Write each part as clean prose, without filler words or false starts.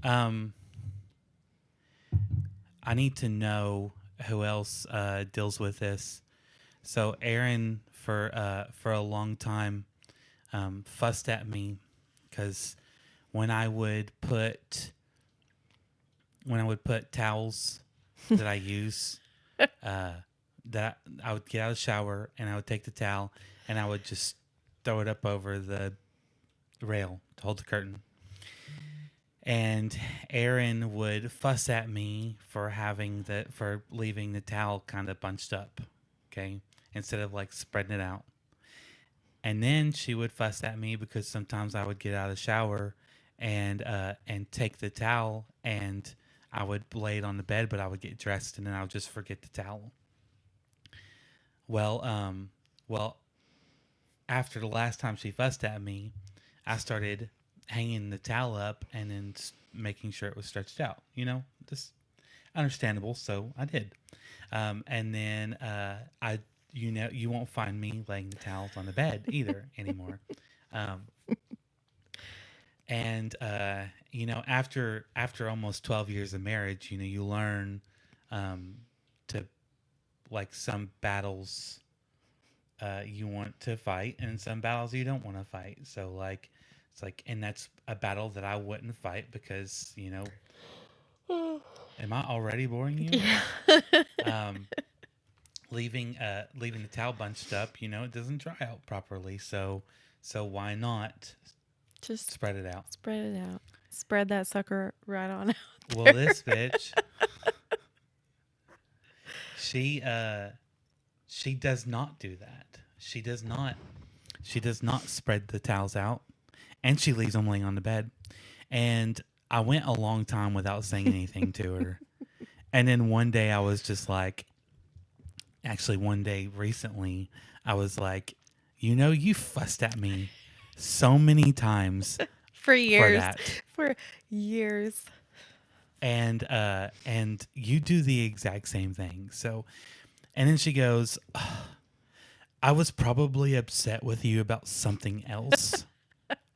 Um, I need to know who else deals with this. So Aaron, for a long time, fussed at me because when I would put towels that I use, uh, that I would get out of the shower and I would take the towel and I would just throw it up over the rail to hold the curtain. And Aaron would fuss at me for leaving the towel kind of bunched up, okay, instead of like spreading it out. And then she would fuss at me because sometimes I would get out of the shower and take the towel and I would lay it on the bed, but I would get dressed and then I would just forget the towel. Well, well, after the last time she fussed at me, I started hanging the towel up and then making sure it was stretched out. Just understandable. So I did. And then you won't find me laying the towels on the bed either anymore. Um, and after almost 12 years of marriage, you learn to like some battles you want to fight and some battles you don't want to fight. So like it's like, and that's a battle that I wouldn't fight because am I already boring you? Yeah. Um, leaving the towel bunched up, it doesn't dry out properly. So why not Just spread it out? spread it out. Spread that sucker right on out. Well, this bitch, she does not do that. She does not spread the towels out, and she leaves them laying on the bed. And I went a long time without saying anything to her. And then one day I was just like, actually one day recently, I was like, you fussed at me so many times For for years. that. For years. And you do the exact same thing. So, and then she goes, I was probably upset with you about something else.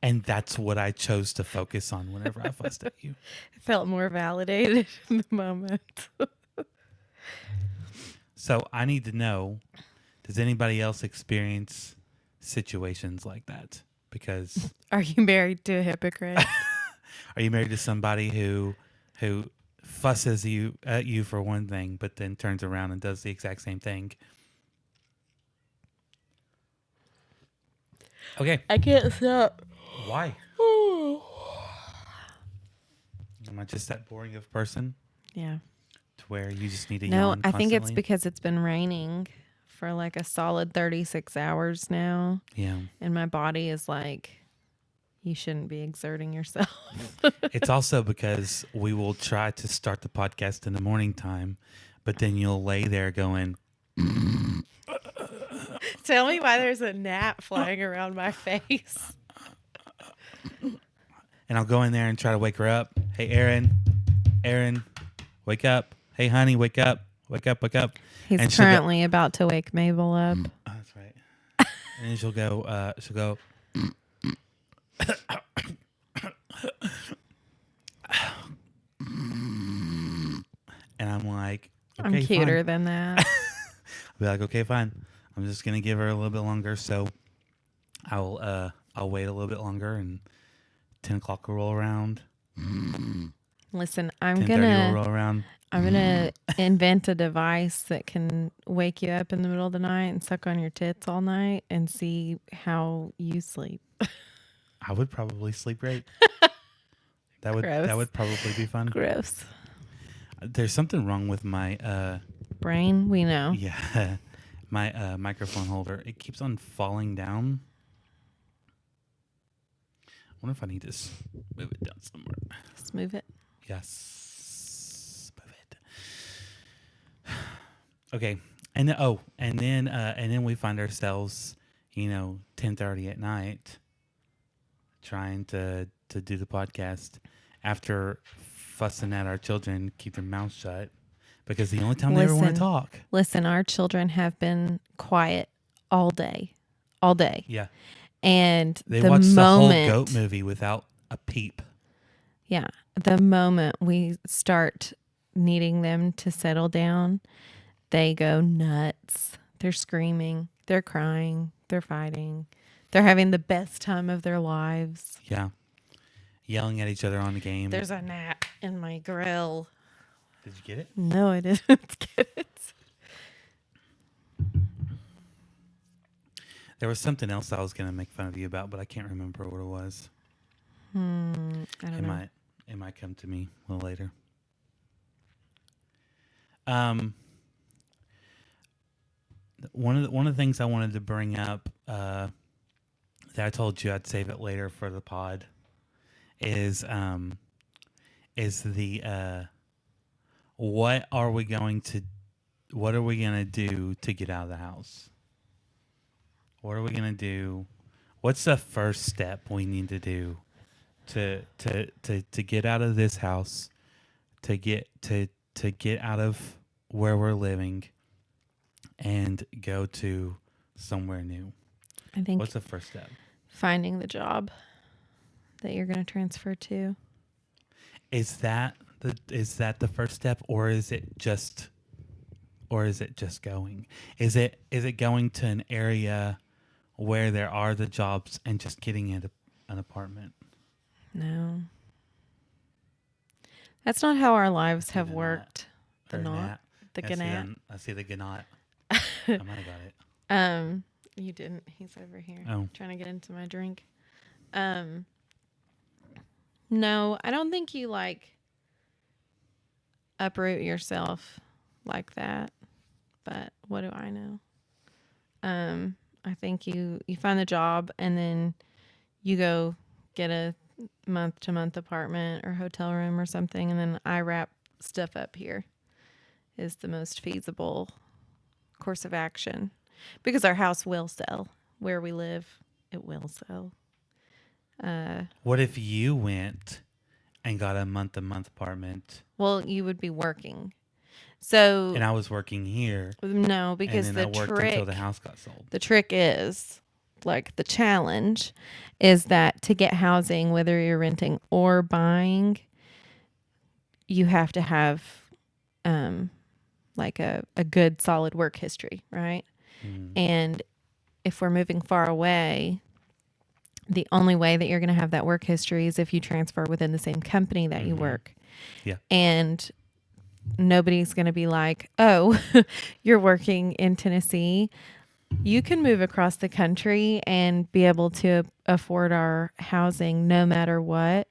And that's what I chose to focus on whenever I fussed at you. I felt more validated in the moment. So I need to know, does anybody else experience situations like that? Because Are you married to a hypocrite? are you married to somebody who fusses at you for one thing, but then turns around and does the exact same thing? Okay. I can't stop. Why? Am I just that boring of a person Yeah. to where you just need to No, yawn I think it's constantly? because it's been raining for like a solid 36 hours now. Yeah. And my body is like, you shouldn't be exerting yourself. It's also because we will try to start the podcast in the morning time, but then you'll lay there going, Tell me why there's a gnat flying around my face. and I'll go in there and try to wake her up. Hey, Aaron, wake up. Hey, honey, wake up. Wake up, wake up. He's And she'll go- currently about to wake Mabel up. Oh, that's right. And then she'll go, and I'm like, okay, I'm cuter fine. than that. I'll be like, okay, fine. I'm just gonna give her a little bit longer, so I'll wait a little bit longer, and 10 o'clock will roll around. Listen, I'm 10:30 will gonna roll around. invent a device that can wake you up in the middle of the night and suck on your tits all night and see how you sleep. I would probably sleep great. That Gross. would probably be fun. Gross. There's something wrong with my Brain, we know. yeah, my microphone holder. It keeps on falling down. I wonder if I need to move it down somewhere. Just move it. Yes, move it. Okay, and then we find ourselves, 10:30 at night, trying to do the podcast after fussing at our children, keep their mouths shut, because the only time they ever want to talk. Listen, our children have been quiet all day. All day. Yeah, And they the watched moment the whole goat movie without a peep. Yeah. The moment we start needing them to settle down, they go nuts. They're screaming, they're crying, they're fighting. They're having the best time of their lives. Yeah. Yelling at each other on the game. There's a gnat in my grill. Did you get it? No, I didn't get it. There was something else I was going to make fun of you about, but I can't remember what it was. I don't know. It might come to me a little later. One of the things I wanted to bring up that I told you I'd save it later for the pod is the what are we going to do to get out of the house? What are we gonna do? What's the first step we need to do to get out of this house, to get out of where we're living and go to somewhere new? I think What's the first step? finding the job that you're going to transfer to. Is that the first step, or is it just going? Is it going to an area where there are the jobs and just getting an apartment? No. That's not how our lives have The worked. The knot. The gnat. I see the gnat. I might have got it. You didn't. He's over here. Oh. Trying to get into my drink. No, I don't think you uproot yourself like that. But what do I know? I think you find the job and then you go get a month-to-month apartment or hotel room or something, and then I wrap stuff up here is the most feasible course of action, because our house will sell where we live. It will sell. What if you went and got a month-to-month apartment? Well, you would be working. So And I was working here. No, because and then the I worked trick until the house got sold. The trick is, the challenge is that to get housing, whether you're renting or buying, you have to have a good solid work history, right? And if we're moving far away, the only way that you're going to have that work history is if you transfer within the same company that you work. Yeah. And nobody's going to be like, oh, you're working in Tennessee. You can move across the country and be able to afford our housing no matter what.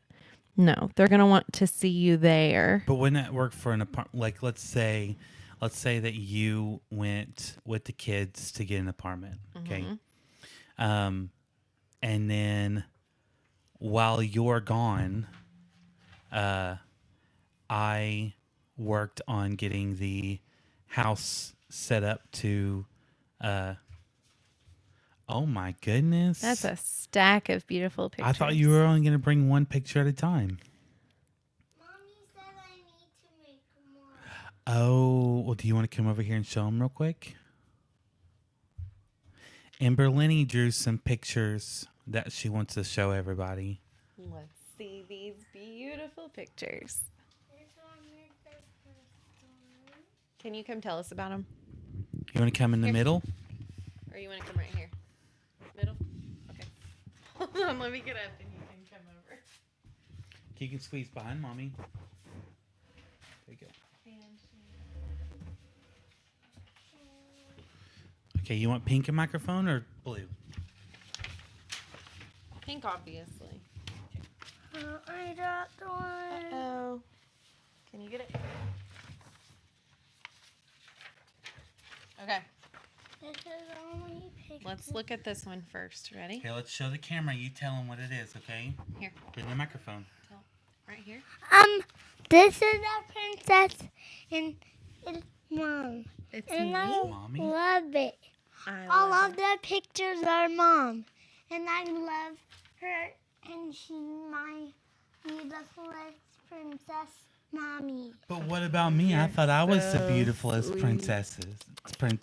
No, they're going to want to see you there. But wouldn't that work for an apartment? Like, let's say that you went with the kids to get an apartment. Okay. And then while you're gone, I worked on getting the house set up to, oh my goodness. That's a stack of beautiful pictures. I thought you were only going to bring one picture at a time. Mommy said I need to make more. Oh, well, do you want to come over here and show them real quick? Amber Lenny drew some pictures that she wants to show everybody. Let's see these beautiful pictures. This one is the first one. Can you come tell us about them? You want to come in the middle? Or you want to come right here? Middle? Okay. Hold on, let me get up and you can come over. You can squeeze behind mommy. There you go. Okay, you want pink in microphone or blue? Pink, obviously. I got the one. Oh. Can you get it? Okay. This is only picture. Let's look at this one first. Ready? Okay, let's show the camera. You tell them what it is, okay? Here. Get in the microphone. Right here. This is a princess and it's mom. It's And me. I Mommy? love it. All of the pictures are mom. And I love her and she's my beautifulest princess mommy. But what about me? I thought I was the so beautifulest sweet. princess.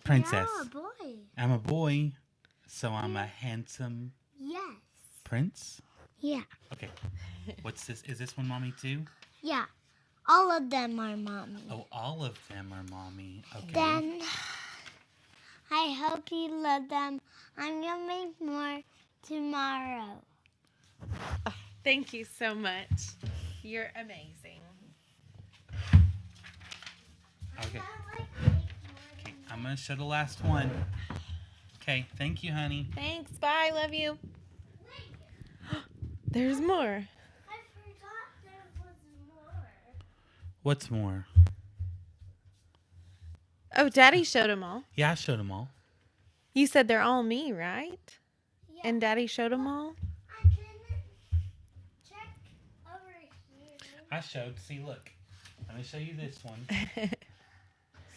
Princess. Yeah, boy. I'm a boy, so I'm a handsome Yes. prince. Yeah. Okay. What's this? Is this one mommy too? Yeah. All of them are mommy. Oh, all of them are mommy. Okay. Then I hope you love them. I'm going to make more tomorrow. Thank you so much. You're amazing. Okay. Okay. I'm gonna show the last one. Okay. Thank you, honey. Thanks. Bye. Love you. There's more. I forgot there was more. What's more? Oh, Daddy showed them all. Yeah, I showed them all. You said they're all me, right? Yeah. And Daddy showed them all? I didn't check over here. I showed. See, look. Let me show you this one.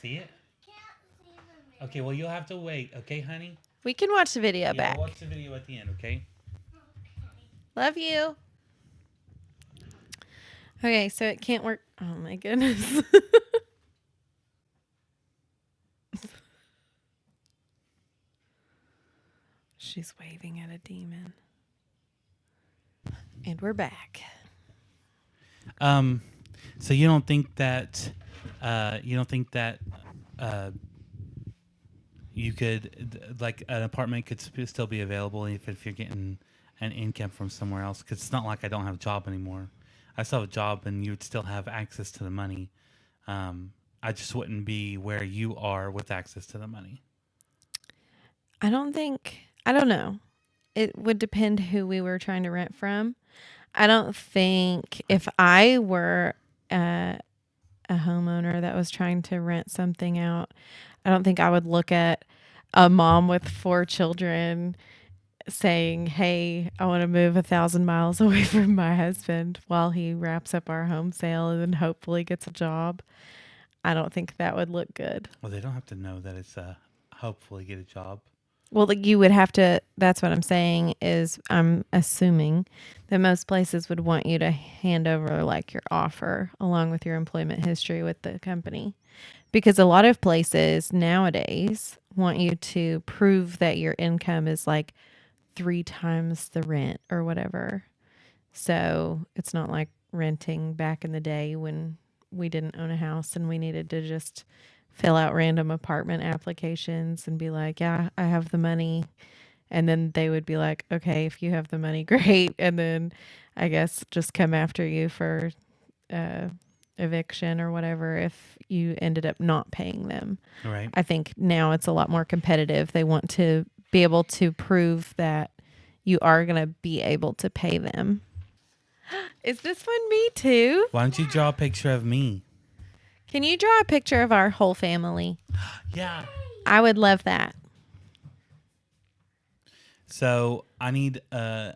See it? Can't see the Okay. Well, you'll have to wait. Okay, honey. We can watch the video Yeah, back. we'll watch the video at the end. Okay. Love you. Okay, so it can't work. Oh my goodness. She's waving at a demon. And we're back. So you don't think that you could like an apartment could still be available if you're getting an income from somewhere else? Because it's not like I don't have a job anymore. I still have a job, and you would still have access to the money. I just wouldn't be where you are with access to the money. I don't know. It would depend who we were trying to rent from. I don't think if I were a homeowner that was trying to rent something out, I don't think I would look at a mom with 4 children saying, "Hey, I want to move 1,000 miles away from my husband while he wraps up our home sale and then hopefully gets a job." I don't think that would look good. Well, they don't have to know that it's hopefully get a job. Well, like you would have to, that's what I'm saying is I'm assuming that most places would want you to hand over like your offer along with your employment history with the company. Because a lot of places nowadays want you to prove that your income is like 3 times the rent or whatever. So it's not like renting back in the day when we didn't own a house and we needed to just fill out random apartment applications and be like, yeah, I have the money. And then they would be like, okay, if you have the money, great. And then I guess just come after you for eviction or whatever if you ended up not paying them. Right. I think now it's a lot more competitive. They want to be able to prove that you are going to be able to pay them. Is this one me too? Why don't you draw a picture of me? Can you draw a picture of our whole family? Yeah. I would love that. So I need to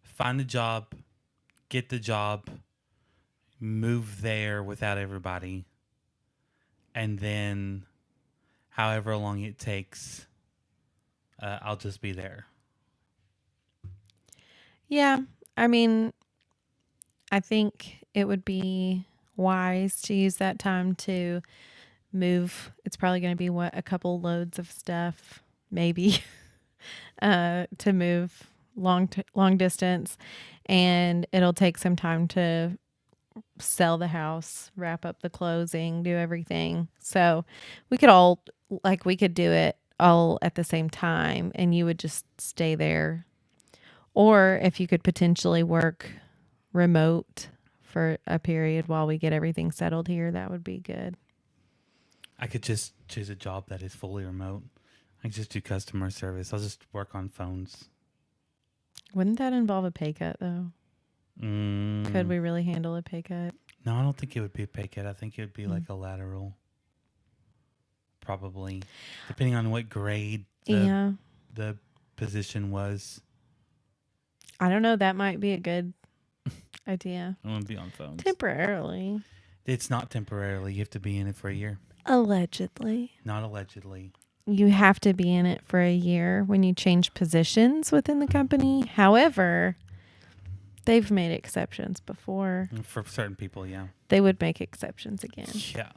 find a job, get the job, move there without everybody, and then however long it takes, I'll just be there. Yeah. I mean, I think it would be wise to use that time to move. It's probably going to be a couple loads of stuff, maybe, to move long distance, and it'll take some time to sell the house, wrap up the closing, do everything. So we could do it all at the same time, and you would just stay there. Or if you could potentially work remote for a period while we get everything settled here, that would be good. I could just choose a job that is fully remote. I could just do customer service. I'll just work on phones. Wouldn't that involve a pay cut, though? Could we really handle a pay cut? No, I don't think it would be a pay cut. I think it would be like a lateral. Probably. Depending on what grade the position was. I don't know. That might be a good idea. I want to be on phones. Temporarily. It's not temporarily. You have to be in it for a year. Allegedly. Not allegedly. You have to be in it for a year when you change positions within the company. However, they've made exceptions before. For certain people, yeah. They would make exceptions again. Yeah.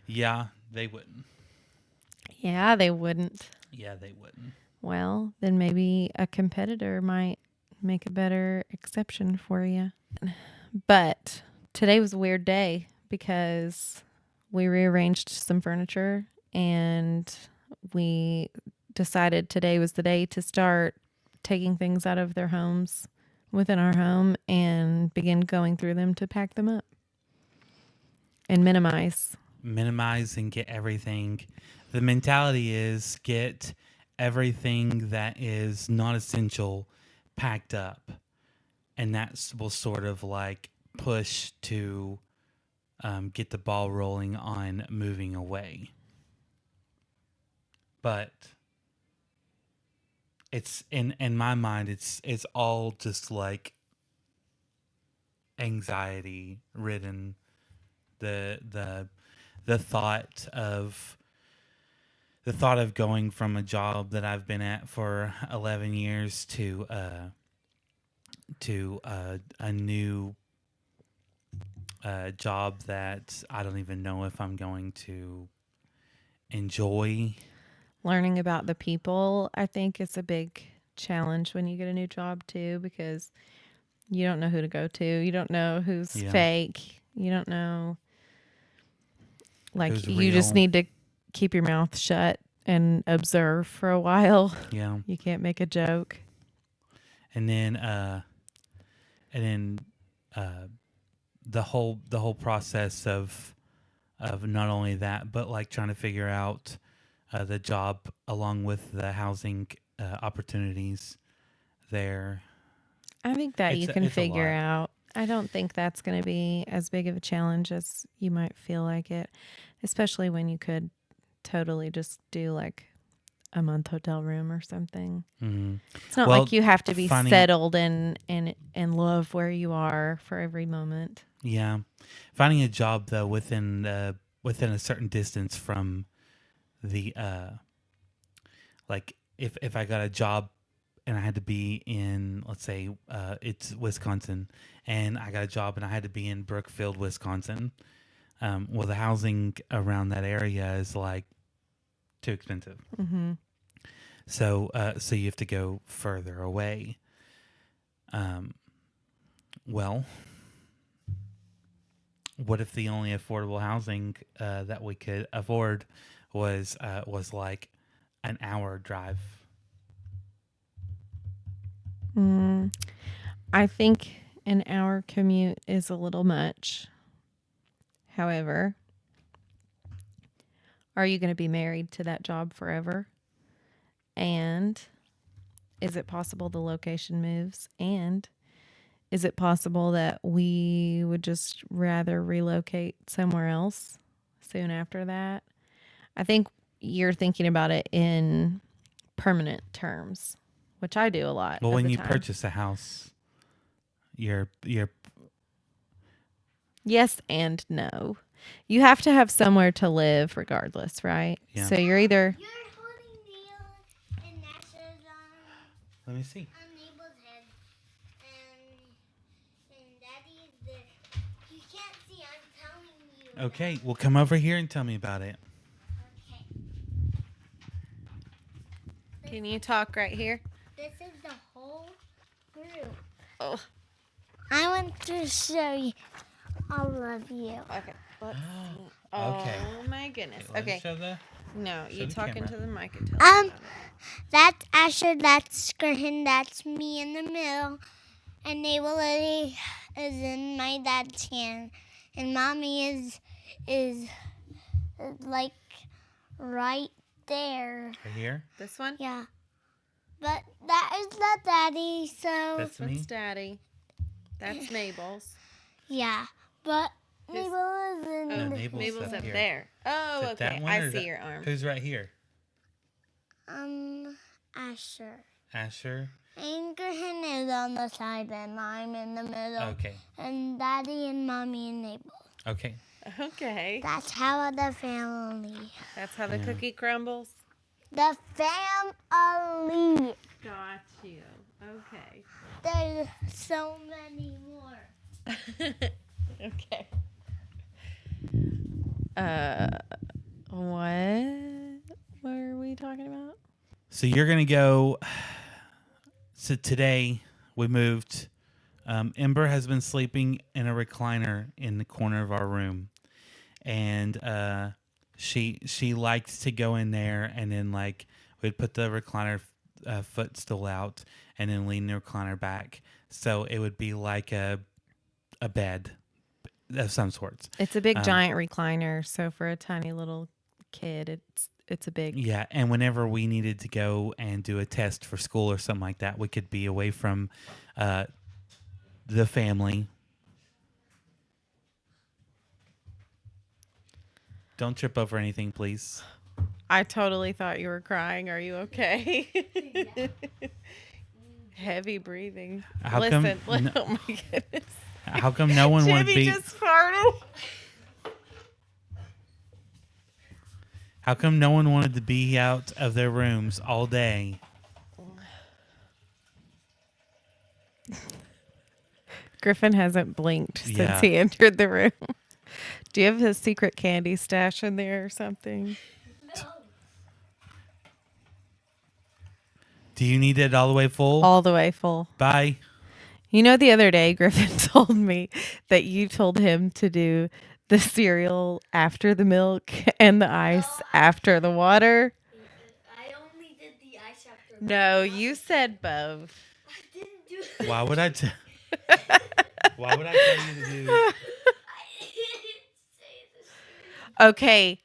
Yeah, they wouldn't. Yeah, they wouldn't. Yeah, they wouldn't. well, then maybe a competitor might make a better exception for you. But today was a weird day because we rearranged some furniture and we decided today was the day to start taking things out of their homes within our home and begin going through them to pack them up and minimize. And get everything. The mentality is get everything that is not essential packed up, and that will sort of like push to get the ball rolling on moving away. But it's in my mind, it's all just like anxiety ridden. The thought of going from a job that I've been at for 11 years to a new job that I don't even know if I'm going to enjoy. Learning about the people, I think, is a big challenge when you get a new job too, because you don't know who to go to. You don't know who's fake. You don't know. Like, Who's you just real. need to keep your mouth shut and observe for a while. Yeah. You can't make a joke. And then the whole process of not only that, but like trying to figure out the job along with the housing opportunities there. I think that you can it's a figure lot. out. I don't think that's going to be as big of a challenge as you might feel like it, especially when you could totally just do like a month hotel room or something. Mm-hmm. It's not Well, like you have to be finding- settled and love where you are for every moment. Yeah, finding a job though within a certain distance from the like if I got a job and I had to be in, let's say it's Wisconsin, and I got a job and I had to be in Brookfield, Wisconsin. Well, the housing around that area is like too expensive. Mm-hmm. So you have to go further away. Well, what if the only affordable housing that we could afford was like an hour drive? I think an hour commute is a little much. However, are you going to be married to that job forever? And is it possible the location moves? And is it possible that we would just rather relocate somewhere else soon after that? I think you're thinking about it in permanent terms, which I do a lot. Well, of when the you time. purchase a house, you're Yes and no. You have to have somewhere to live regardless, right? Yeah. So you're either... You're holding Neil and Nash's Let me see. on Abel's head, and Daddy's there. You can't see. I'm telling you. Okay, well, come over here and tell me about it. Okay. Can you talk right here? This is the whole group. Oh, I want to show you all of you. okay. Let's see. Okay. Oh my goodness. Let me Okay. show the. No, show you the talk camera. into the mic and tell me about it. That's Asher, that's Skirhin, that's me in the middle. And Abel is in my dad's hand. And Mommy is like right there. Right here. This one? Yeah. But that is the daddy, so That's me. That's Daddy. That's Mabel's. yeah. But His- Abel is in No, the Mabel's up here. there. Oh, Is it that okay. one, I or is see that- your arm. Who's right here? Asher. Asher. And Skirhin is on the side, and I'm in the middle. Okay. And Daddy and Mommy and Abel. Okay. Okay. That's how the family. That's how the Yeah. cookie crumbles. The family. Got you. Okay. There's so many more. Okay. What were we talking about? So you're going to go. So today we moved. Ember has been sleeping in a recliner in the corner of our room. And she liked to go in there and then like we'd put the recliner footstool out and then lean the recliner back. So it would be like a bed of some sorts. It's a big giant recliner, so for a tiny little kid, it's a big. Yeah, and whenever we needed to go and do a test for school or something like that, we could be away from the family. Don't trip over anything, please. I totally thought you were crying. Are you okay? Heavy breathing. How Listen, come oh my goodness. How come no one wanted to Jimmy be? just farted. How come no one wanted to be out of their rooms all day? Griffin hasn't blinked since Yeah. he entered the room. Do you have a secret candy stash in there or something? Do you need it all the way full? All the way full. Bye. You know, the other day, Griffin told me that you told him to do the cereal after the milk and the ice after the water. I only did the ice after. No, you said both. I didn't do it. Why would I? Why would I tell you to do? I didn't say this. Okay,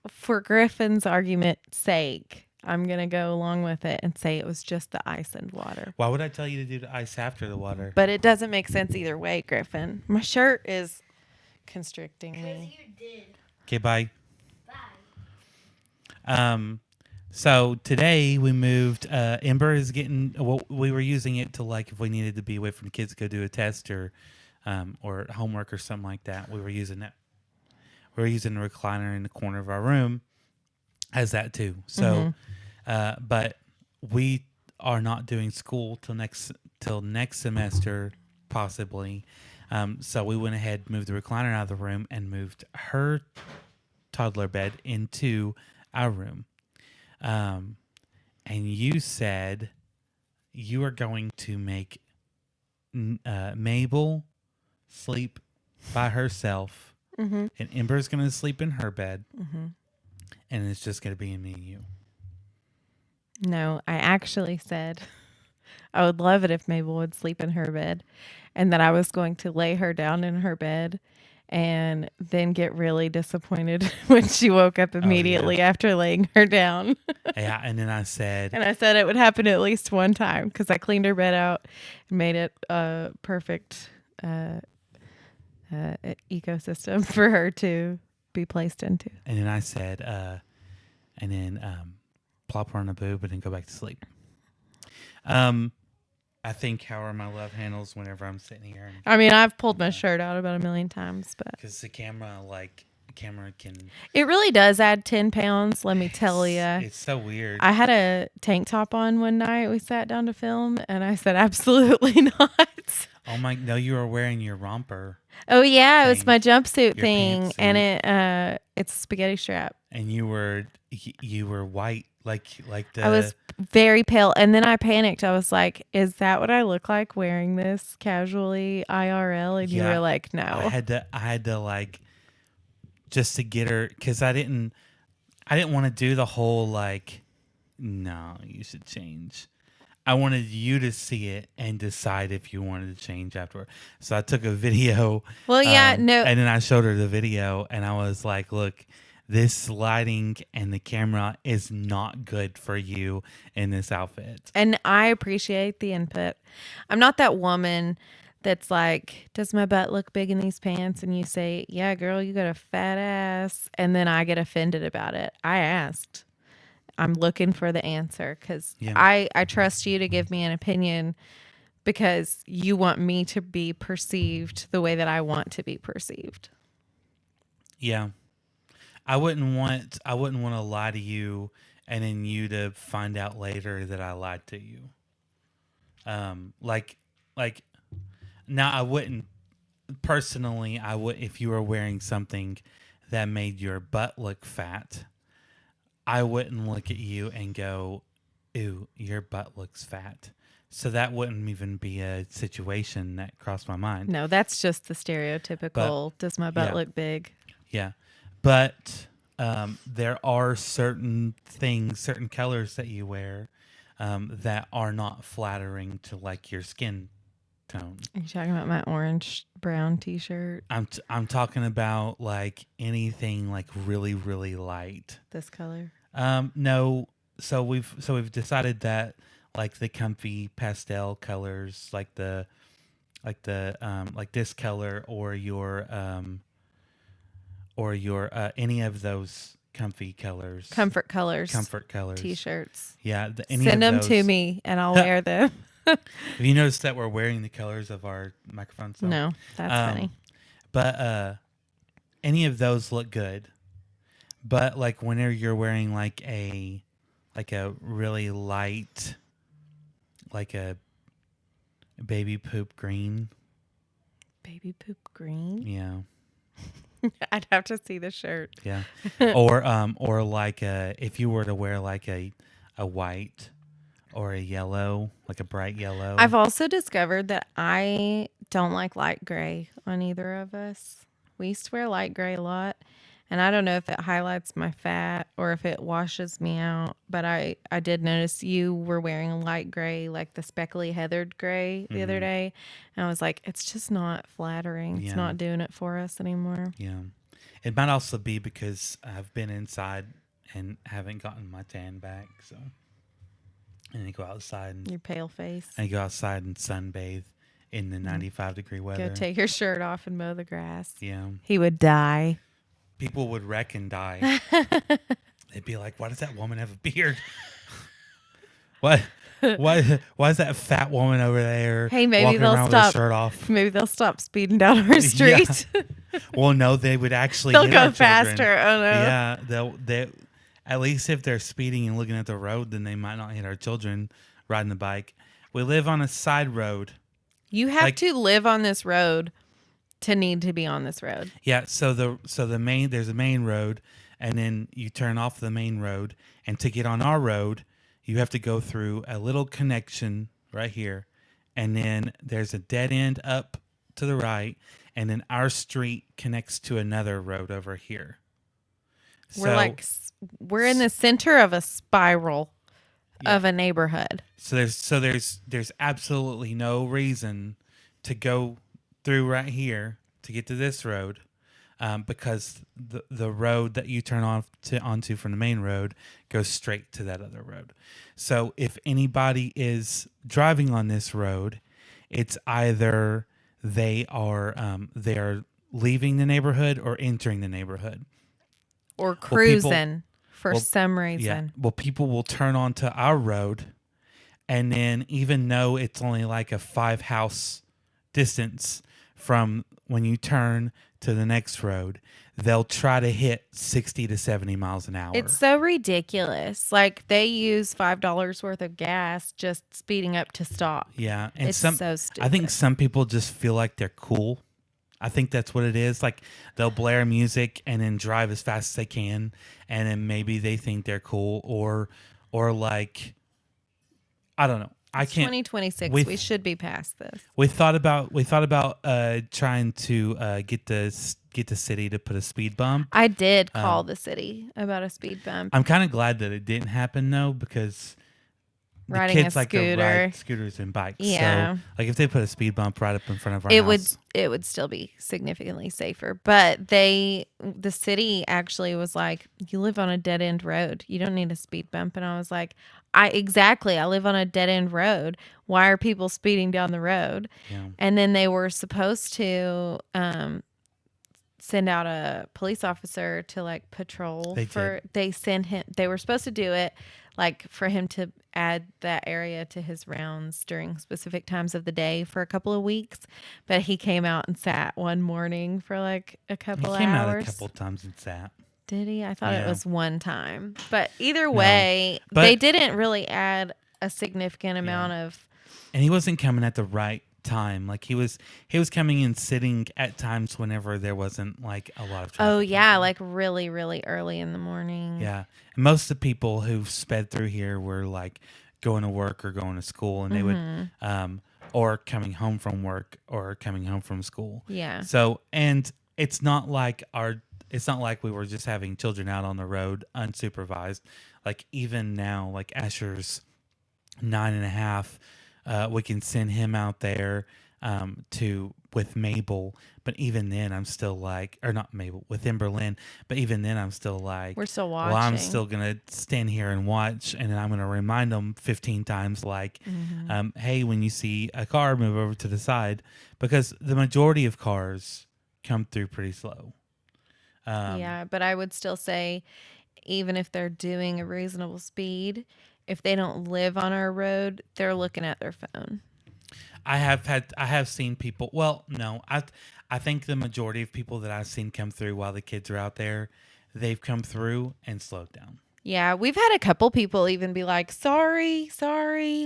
for Griffin's argument's sake, I'm going to go along with it and say it was just the ice and water. Why would I tell you to do the ice after the water? But it doesn't make sense either way, Griffin. My shirt is constricting me. You did. Okay, bye. Bye. So today we moved. Ember is getting. Well, we were using it to like if we needed to be away from the kids to go do a test or homework or something like that. We were using that. We were using the recliner in the corner of our room as that too. So, but we are not doing school till next semester, possibly. So we went ahead, moved the recliner out of the room, and moved her toddler bed into our room. And you said you are going to make Mabel sleep by herself, and Ember's going to sleep in her bed, and it's just going to be me and you. No, I actually said I would love it if Mabel would sleep in her bed and that I was going to lay her down in her bed and then get really disappointed when she woke up immediately after laying her down. Yeah, and then I said, And I said it would happen at least one time because I cleaned her bed out and made it a perfect ecosystem for her to be placed into. and then I said, and then plop her on the boob and then go back to sleep. I think how are my love handles whenever I'm sitting here, I mean, I've pulled my shirt out about a million times, but because the camera can. it really does add 10 pounds, let me tell you. It's so weird. I had a tank top on one night. We sat down to film, and I said, absolutely not. Oh my! No, you were wearing your romper, Oh, yeah, it was Thing. my jumpsuit Your thing, and pantsuit. it's a spaghetti strap. and you were white, like the. I was very pale, and then I panicked. I was like, is that what I look like wearing this casually IRL? And you Yeah. were like, no. I had to like, just to get her, because I didn't want to do the whole like, no, you should change. I wanted you to see it and decide if you wanted to change afterward. So I took a video. Well, yeah, no. And then I showed her the video, and I was like, look, this lighting and the camera is not good for you in this outfit. And I appreciate the input. I'm not that woman that's like, does my butt look big in these pants? And you say, yeah, girl, you got a fat ass. And then I get offended about it. I asked. I'm looking for the answer because Yeah. I trust you to give me an opinion because you want me to be perceived the way that I want to be perceived. Yeah. I wouldn't want to lie to you and then you to find out later that I lied to you. Like now I wouldn't personally, I would, if you were wearing something that made your butt look fat, I wouldn't look at you and go, "Ew, your butt looks fat." So that wouldn't even be a situation that crossed my mind. No, that's just the But stereotypical. Does my butt yeah, look big? yeah. But there are certain things, certain colors that you wear that are not flattering to like your skin tone. Are you talking about my orange brown T-shirt? I'm talking about like anything like really really light. This color. No, so we've decided that like the comfy pastel colors, like like this color or your any of those comfy colors, Comfort colors. comfort colors. T-shirts. Yeah, any Send of them to those. me and I'll wear them. Have you noticed that we're wearing the colors of our microphones? No, that's funny. But any of those look good. But like whenever you're wearing like a really light, like a baby poop green, Baby poop green. yeah, I'd have to see the shirt. yeah, or like if you were to wear like a white or a yellow, like a bright yellow. I've also discovered that I don't like light gray on either of us. We used to wear light gray a lot, and I don't know if it highlights my fat or if it washes me out, but I did notice you were wearing light gray, like the speckly heathered gray the other day, and I was like, it's just not flattering. It's Yeah. not doing it for us anymore. Yeah, it might also be because I've been inside and haven't gotten my tan back, so. And you go outside and Your pale face. sunbathe in the 95-degree weather. Go take your shirt off and mow the grass. Yeah. He would die. People would wreck and die. They'd be like, "Why does that woman have a beard? What? Why is that fat woman over there? Hey, maybe walking they'll around stop. with her shirt off?" Maybe they'll stop speeding down our street. Well, no, they would actually. They'll hit go our children. faster. Oh no. Yeah, they at least if they're speeding and looking at the road, then they might not hit our children riding the bike. We live on a side road. You have Like- to live on this road to need to be on this road. Yeah, so the main there's a main road, and then you turn off the main road, and to get on our road, you have to go through a little connection right here, and then there's a dead end up to the right, and then our street connects to another road over here. We're in the center of a spiral of a neighborhood. So there's absolutely no reason to go through right here to get to this road, because the road that you turn onto from the main road goes straight to that other road. So if anybody is driving on this road, it's either they are leaving the neighborhood or entering the neighborhood. Or cruising for well, some reason. Yeah. Well, people will turn onto our road, and then even though it's only like a 5-house distance from when you turn to the next road, they'll try to hit 60 to 70 miles an hour. It's so ridiculous. Like they use $5 worth of gas just speeding up to stop. Yeah, and It's so stupid. I think some people just feel like they're cool. I think that's what it is. Like they'll blare music and then drive as fast as they can, and then maybe they think they're cool, or like I don't know. I It's can't. 2026. we- We should be past this. We thought about trying to get the city to put a speed bump. I did call the city about a speed bump. I'm kind of glad that it didn't happen though, because the Riding kids a like to scooter. ride scooters and bikes. Yeah. So like if they put a speed bump right up in front of our It house, would still be significantly safer. But the city actually was like, you live on a dead end road. You don't need a speed bump. And I was like, I live on a dead end road. Why are people speeding down the road? Yeah. And then they were supposed to send out a police officer to like patrol they were supposed to do it like for him to add that area to his rounds during specific times of the day for a couple of weeks, but he came out and sat one morning for like a couple he came hours. out a couple times and sat. Did he? I thought it Yeah. was one time. But either way, but- they didn't really add a significant amount of And he wasn't coming at the right time. Like he was coming and sitting at times whenever there wasn't like a lot of traffic. Oh yeah, like really, really early in the morning. Yeah. And most of the people who sped through here were like going to work or going to school, and they would or coming home from work or coming home from school. Yeah. So, and it's not like we were just having children out on the road unsupervised. Like even now, like Asher's 9.5, we can send him out there with Mabel, but even then I'm still like, or not Mabel, with Berlin, but even then I'm still like, We're still well, I'm watching. still gonna stand here and watch, and then I'm gonna remind them 15 times, like, hey, when you see a car, move over to the side, because the majority of cars come through pretty slow. Yeah, but I would still say, even if they're doing a reasonable speed, if they don't live on our road, they're looking at their phone. I have seen people. Well, no, I think the majority of people that I've seen come through while the kids are out there, they've come through and slowed down. Yeah, we've had a couple people even be like, sorry,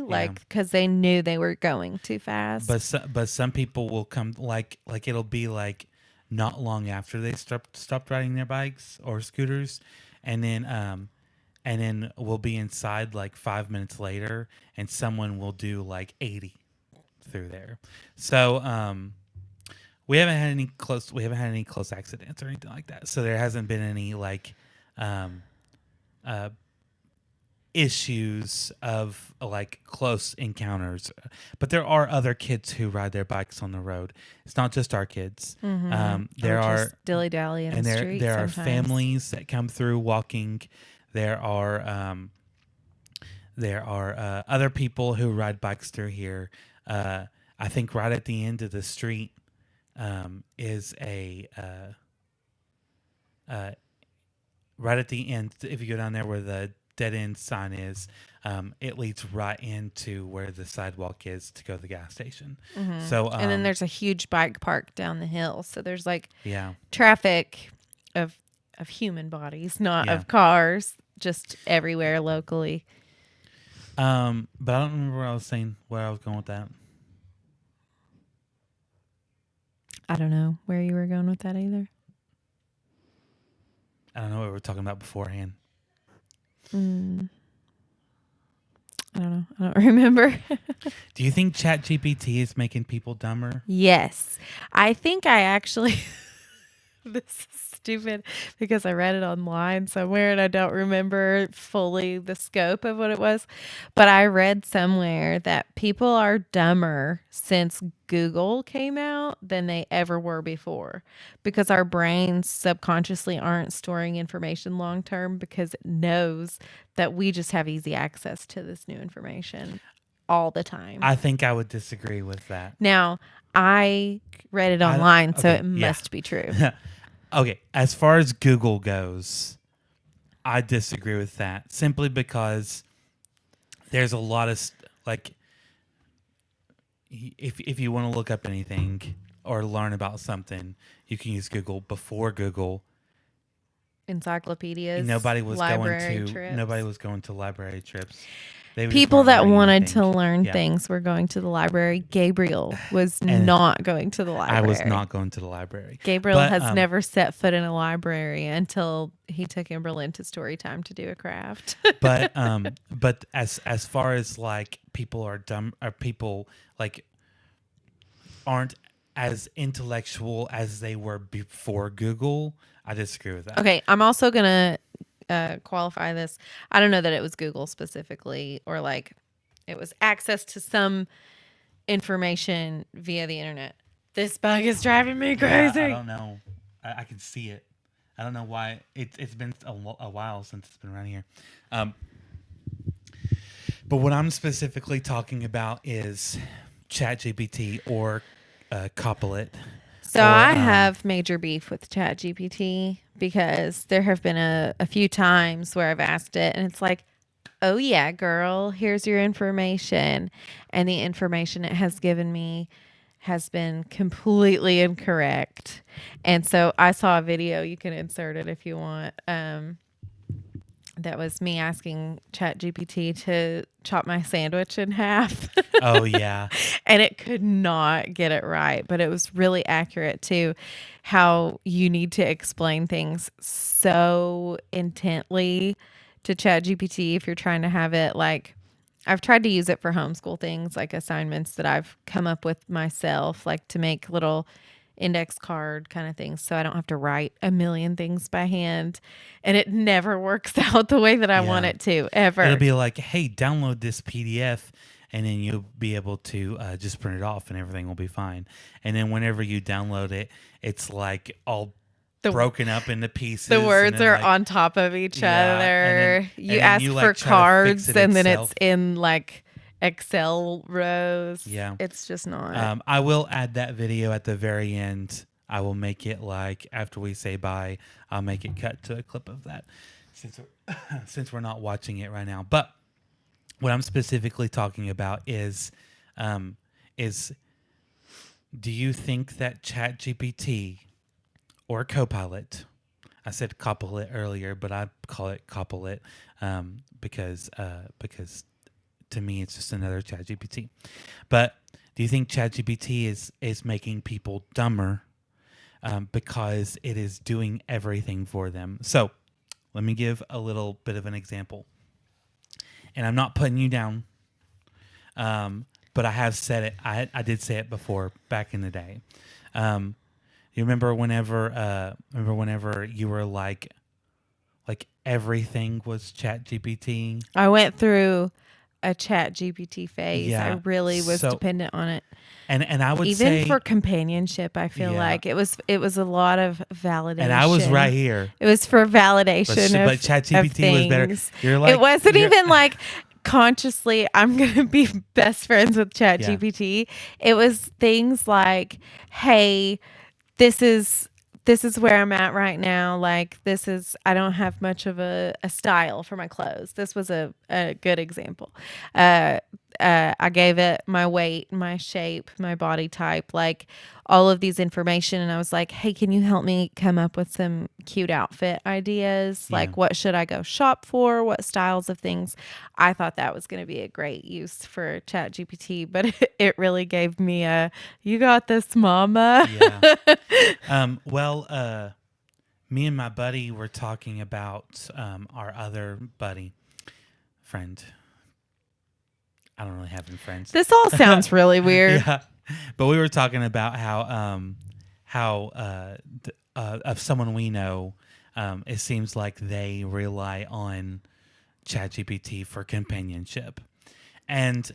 like, because they knew they were going too fast. But some people will come like it'll be like not long after they stopped riding their bikes or scooters, and then we'll be inside like 5 minutes later, and someone will do like 80 through there. So we haven't had any close accidents or anything like that. So there hasn't been any like issues of like close encounters, but there are other kids who ride their bikes on the road. It's not just our kids. There are dilly dally in and the street. there are sometimes. families that come through walking. There are other people who ride bikes through here. I think right at the end of the street is a right at the end. If you go down there where the dead end sign is, it leads right into where the sidewalk is to go to the gas station. So and then there's a huge bike park down the hill. So there's like yeah, traffic of human bodies, not of cars, just everywhere locally. but I don't remember what I was saying. Where I was going with that. I don't know where you were going with that either. I don't know what we were talking about beforehand. I don't know. I don't remember. Do you think ChatGPT is making people dumber? Yes. I think I actually, this is stupid because I read it online somewhere and I don't remember fully the scope of what it was. But I read somewhere that people are dumber since Google came out than they ever were before, because our brains subconsciously aren't storing information long term because it knows that we just have easy access to this new information all the time. I think I would disagree with that. Now, I read it online, so it must be true. Okay, as far as Google goes, I disagree with that simply because there's a lot of like, if you want to look up anything or learn about something, you can use Google. Before Google, encyclopedias, nobody was library trips. Nobody was going to library trips. People that wanted to learn things were going to the library. Gabriel was not going to the library. I was not going to the library. Gabriel has never set foot in a library until he took Berlin to story time to do a craft. but as far as like people are dumb, or people like aren't as intellectual as they were before Google, I disagree with that. Okay, I'm also gonna qualify this. I don't know that it was Google specifically, or like it was access to some information via the internet. This bug is driving me crazy. I don't know. I can see it. I don't know why. It's been a while since it's been around here. But what I'm specifically talking about is ChatGPT or Copilot. So I have major beef with ChatGPT because there have been a few times where I've asked it and it's like, oh yeah, girl, here's your information. And the information it has given me has been completely incorrect. And so I saw a video, you can insert it if you want, that was me asking ChatGPT to chop my sandwich in half. Oh, yeah. and it could not get it right, but it was really accurate to how you need to explain things so intently to ChatGPT if you're trying to have it like I've tried to use it for homeschool things like assignments that I've come up with myself, like to make little index card kind of things so I don't have to write a million things by hand. And it never works out the way that I want Yeah. it to, ever. It'll be like, hey, download this PDF, and then you'll be able to just print it off, and everything will be fine. And then whenever you download it, it's like all broken up into pieces. The and words then, are like, on top of each Yeah, other. and You then ask you, for like, try to cards, fix it and then itself. it's in like Excel rows. Yeah. It's just not. I will add that video at the very end. I will make it like after we say bye, I'll make it cut to a clip of that since we're not watching it right now. But what I'm specifically talking about is do you think that ChatGPT or Copilot, I said Copilot earlier, but I call it Copilot because to me it's just another ChatGPT. But do you think ChatGPT is making people dumber because it is doing everything for them? So let me give a little bit of an example. And I'm not putting you down, but I have said it. I did say it before back in the day. You remember whenever you were like everything was ChatGPT? I went through a ChatGPT phase. Yeah. I really was So- dependent on it. And I would Even say, for companionship, I feel Yeah. like it was a lot of validation. and I was right here. It was for validation But of ChatGPT was better. things. You're like, It wasn't you're- even like consciously I'm going to be best friends with ChatGPT. It was things like, hey, this is where I'm at right now. Like I don't have much of a style for my clothes. This was a good example. I gave it my weight, my shape, my body type, like all of these information. And I was like, hey, can you help me come up with some cute outfit ideas? Yeah. Like what should I go shop for? What styles of things? I thought that was going to be a great use for ChatGPT, but it really gave me you got this, mama. Yeah. Me and my buddy were talking about our other friend. I don't really have any friends. This all sounds really weird. Yeah, but we were talking about how of someone we know, it seems like they rely on ChatGPT for companionship, and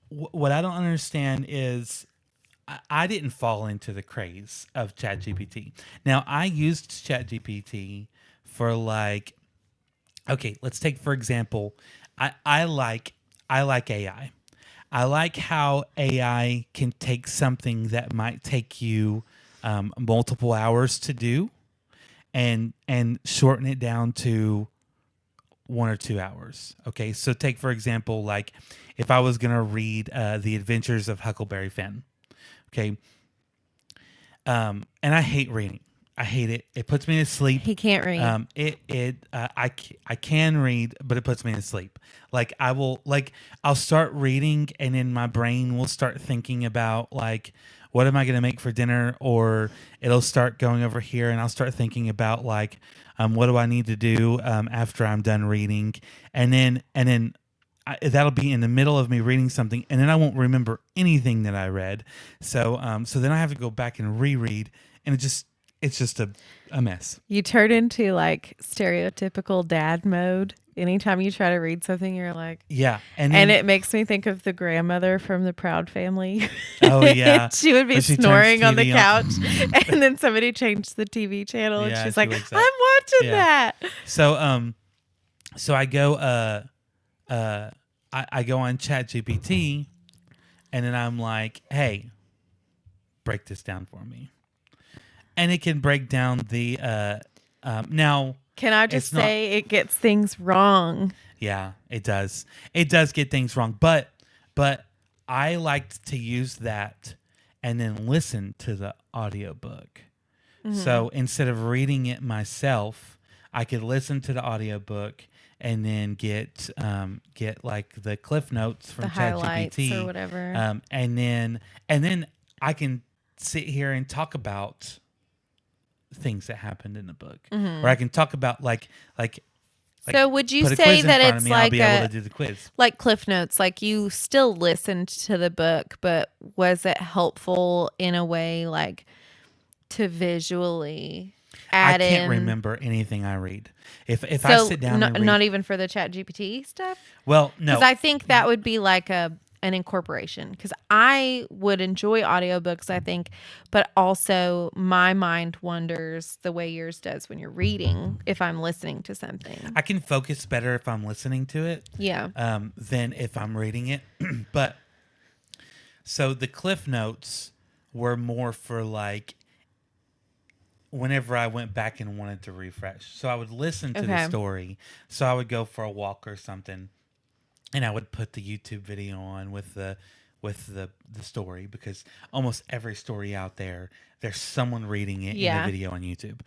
what I don't understand is I didn't fall into the craze of ChatGPT. Now I used ChatGPT for like, okay, let's take for example, I like AI. I like how AI can take something that might take you multiple hours to do, and shorten it down to 1 or 2 hours. Okay, so take for example, like if I was gonna read The Adventures of Huckleberry Finn. Okay, and I hate reading. I hate it. It puts me to sleep. He can't read. I can read, but it puts me to sleep. Like I'll start reading, and then my brain will start thinking about like, what am I going to make for dinner? Or it'll start going over here, and I'll start thinking about like, what do I need to do after I'm done reading? And then that'll be in the middle of me reading something, and then I won't remember anything that I read. So then I have to go back and reread, and it's just a mess. You turn into like stereotypical dad mode. Anytime you try to read something, you're like, Yeah, and it makes me think of the grandmother from the Proud Family. Oh yeah, She would be When she turns snoring on the TV couch, and then somebody changed the TV channel, and Yeah, she's she like, wakes "I'm up. watching Yeah. that." So I go I go on ChatGPT, and then I'm like, hey, break this down for me, and it can break down the now. Can I just It's not- say it gets things wrong? Yeah, it does. It does get things wrong, but I liked to use that and then listen to the audiobook. So instead of reading it myself, I could listen to the audiobook and then get like the cliff notes from The highlights ChatGPT, or whatever. and then I can sit here and talk about things that happened in the book, or I can talk about like So would you put a say quiz in that front of it's me, I'll like be able to do the quiz. like Cliff Notes, like you still listened to the book, but was it helpful in a way like to visually I add can't in? remember anything I read. If I sit down and read, not even for the Chat GPT stuff? well, no, Because I think that would be like an incorporation. Because I would enjoy audiobooks, I think, but also my mind wanders the way yours does when you're reading if I'm listening to something. I can focus better if I'm listening to it, Yeah. than if I'm reading it. But so the cliff notes were more for like whenever I went back and wanted to refresh. So I would listen to the Okay. story. So I would go for a walk or something, and I would put the YouTube video on with the story, because almost every story out there's someone reading it in Yeah. a video on YouTube.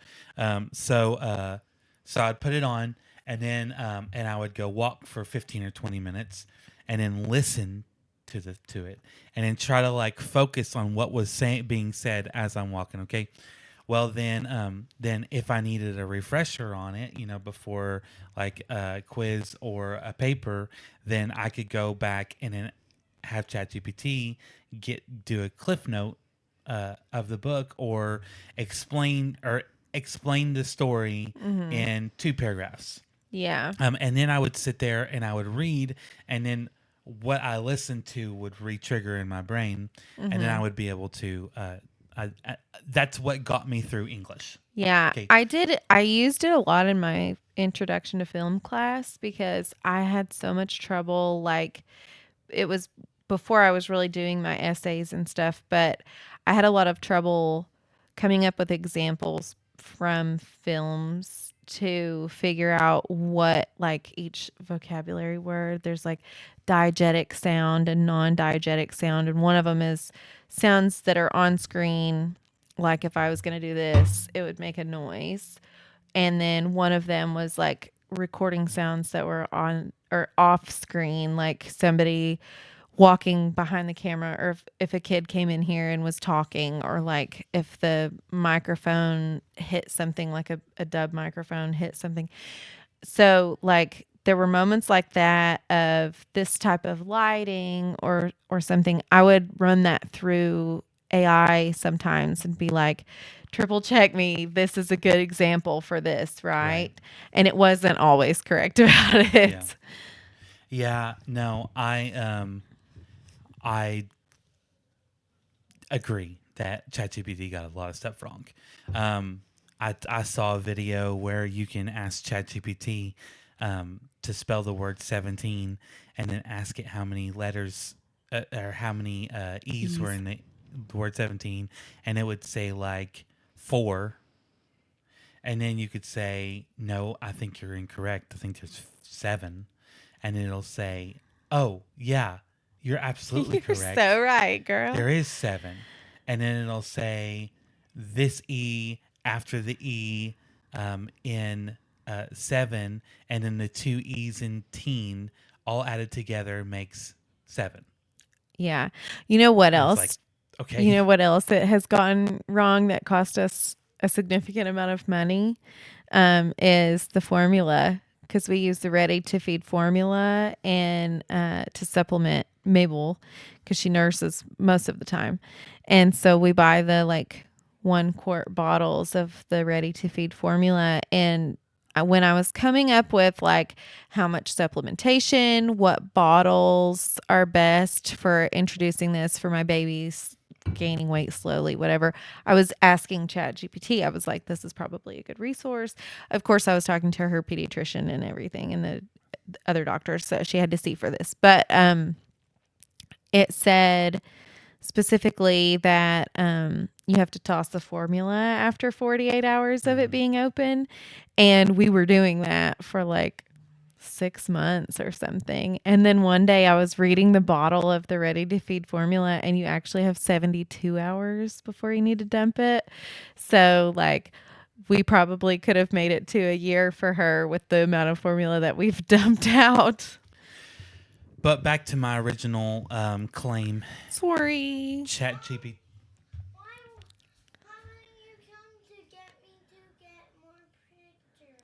So I'd put it on, and then and I would go walk for 15 or 20 minutes, and then listen to it, and then try to like focus on what was being said as I'm walking. Okay. Well, then if I needed a refresher on it, before like a quiz or a paper, then I could go back and then have ChatGPT do a cliff note of the book, or explain the story in 2 paragraphs. Yeah. And then I would sit there and I would read, and then what I listened to would re-trigger in my brain, and then I would be able to. That's what got me through English. Yeah, Okay. I used it a lot in my introduction to film class because I had so much trouble. Like, it was before I was really doing my essays and stuff, but I had a lot of trouble coming up with examples from films to figure out what, like, each vocabulary word. There's like diegetic sound and non-diegetic sound, and one of them is sounds that are on screen. Like if I was going to do this, it would make a noise. And then one of them was like recording sounds that were on or off screen, like somebody walking behind the camera, or if a kid came in here and was talking, or like if the microphone hit something, like a dub microphone hit something. So like there were moments like that of this type of lighting or something. I would run that through AI sometimes and be like, triple check me, this is a good example for this, right? And it wasn't always correct about it. Yeah, no, I agree that ChatGPT got a lot of stuff wrong. I saw a video where you can ask ChatGPT to spell the word 17, and then ask it how many letters or how many E's were in the word 17, and it would say like 4. And then you could say, no, I think you're incorrect. I think there's 7. And then it'll say, oh, yeah, you're absolutely You're correct. so right, girl. There is 7. And then it'll say this E after the E in 7, and then the 2 E's in teen all added together makes 7. Yeah. You know what And else? it's like, okay. You know what else that has gone wrong that cost us a significant amount of money is the formula, because we use the ready to feed formula and to supplement Mabel because she nurses most of the time. And so we buy the like 1 quart bottles of the ready to feed formula. And when I was coming up with like how much supplementation, what bottles are best for introducing this for my babies gaining weight slowly, whatever, I was asking ChatGPT. I was like, this is probably a good resource. Of course, I was talking to her pediatrician and everything and the other doctors, so she had to see for this. But it said specifically that you have to toss the formula after 48 hours of it being open. And we were doing that for like 6 months or something. And then one day I was reading the bottle of the ready to feed formula, and you actually have 72 hours before you need to dump it. So like we probably could have made it to a year for her with the amount of formula that we've dumped out. But back to my original claim, Sorry. ChatGPT. Why don't you come to get me to get more pictures?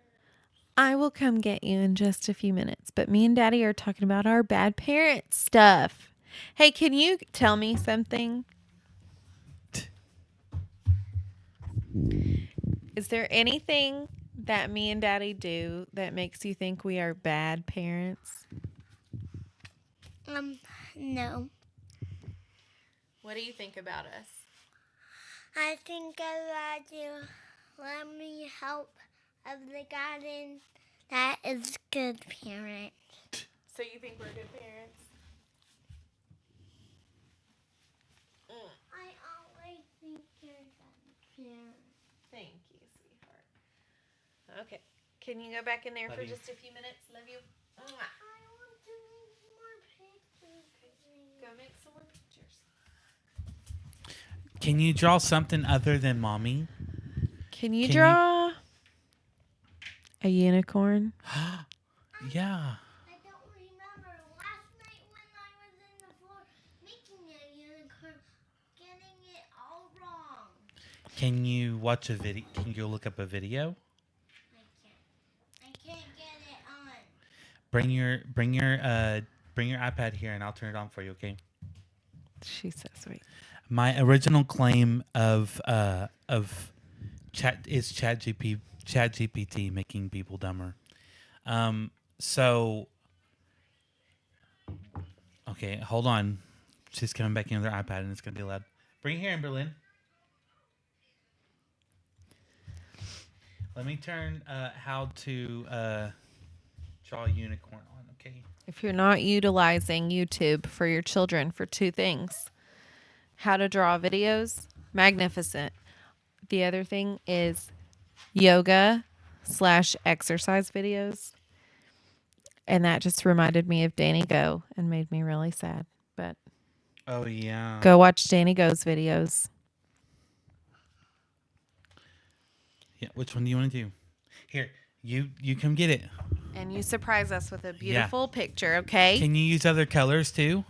I will come get you in just a few minutes, but me and Daddy are talking about our bad parent stuff. Hey, can you tell me something? Is there anything that me and Daddy do that makes you think we are bad parents? No. What do you think about us? I think I let you let me help of the garden. That is good parent. So you think we're good parents? I always think you're good parent. Thank you, sweetheart. Okay. Can you go back in there Love for you. just a few minutes? Love you. I want to make more pictures. Go make some more pictures. Can you draw something other than mommy? Can you Can you- draw a unicorn? Yeah. I don't remember last night when I was in the floor making a unicorn, getting it all wrong. Can you watch a video? Can you go look up a video? I can't get it on. Bring your iPad here, and I'll turn it on for you. Okay. She's so sweet. My original claim of ChatGPT making people dumber. So okay, hold on. She's coming back in with her iPad, and it's gonna be loud. Bring it here, in Berlin. Let me turn how to draw a unicorn on. Okay. If you're not utilizing YouTube for your children for two things, how to draw videos, magnificent. The other thing is yoga/exercise videos. And that just reminded me of Danny Go and made me really sad. But Oh yeah. go watch Danny Go's videos. Yeah. Which one do you want to do? Here, you come get it. And you surprise us with a beautiful picture, okay? Can you use other colors too?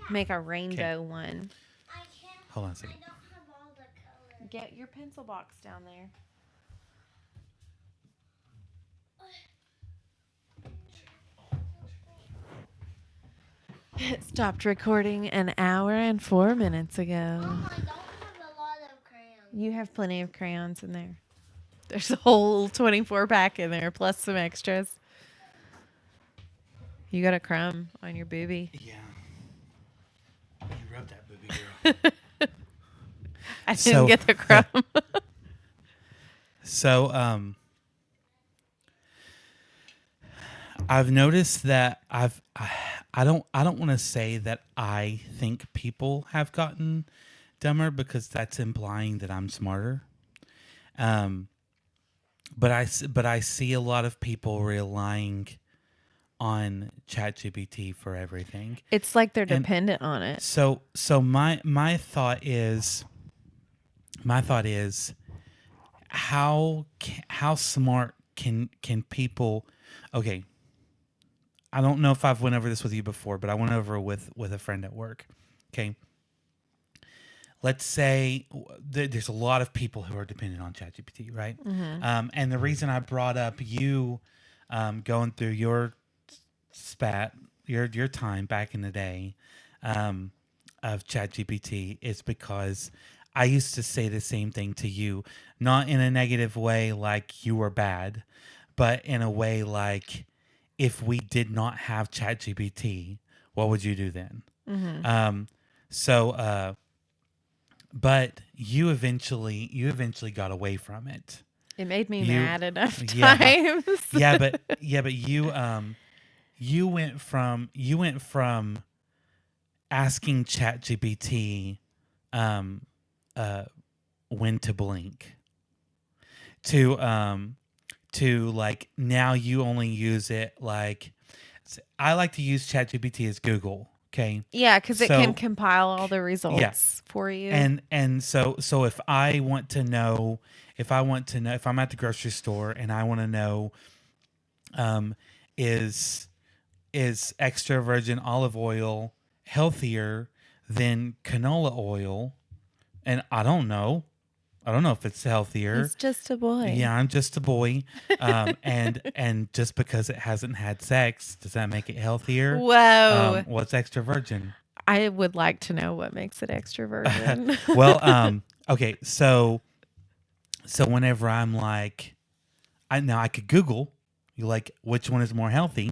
Make a rainbow one. I can't. Hold on a second. I don't have all the colors. Get your pencil box down there. It stopped recording an hour and 4 minutes ago. I don't have a lot of crayons. You have plenty of crayons in there. There's a whole 24 pack in there, plus some extras. You got a crumb on your booby. Yeah. You rubbed that booby girl. I didn't So- get the crumb. So, I've noticed that I don't want to say that I think people have gotten dumber because that's implying that I'm smarter. But I see a lot of people relying on ChatGPT for everything. It's like they're And- dependent on it. So my thought is how smart can people? Okay, I don't know if I've went over this with you before, but I went over it with a friend at work. Okay, let's say there's a lot of people who are dependent on ChatGPT, right? And the reason I brought up you going through your your time back in the day of ChatGPT is because I used to say the same thing to you, not in a negative way like you were bad, but in a way like if we did not have ChatGPT, what would you do then? But you eventually got away from it. It made me You- mad enough yeah. times. but you went from asking ChatGPT when to blink to like now you only use it like I like to use ChatGPT as Google Okay. Yeah, because it So- can compile all the results for you. And so if I want to know if I'm at the grocery store and I want to know is extra virgin olive oil healthier than canola oil, and I don't know if it's healthier. He's just a boy. Yeah, I'm just a boy. And just because it hasn't had sex, does that make it healthier? Whoa. What's extra virgin? I would like to know what makes it extra virgin. Well, okay, so whenever I'm like, I could Google, you like which one is more healthy,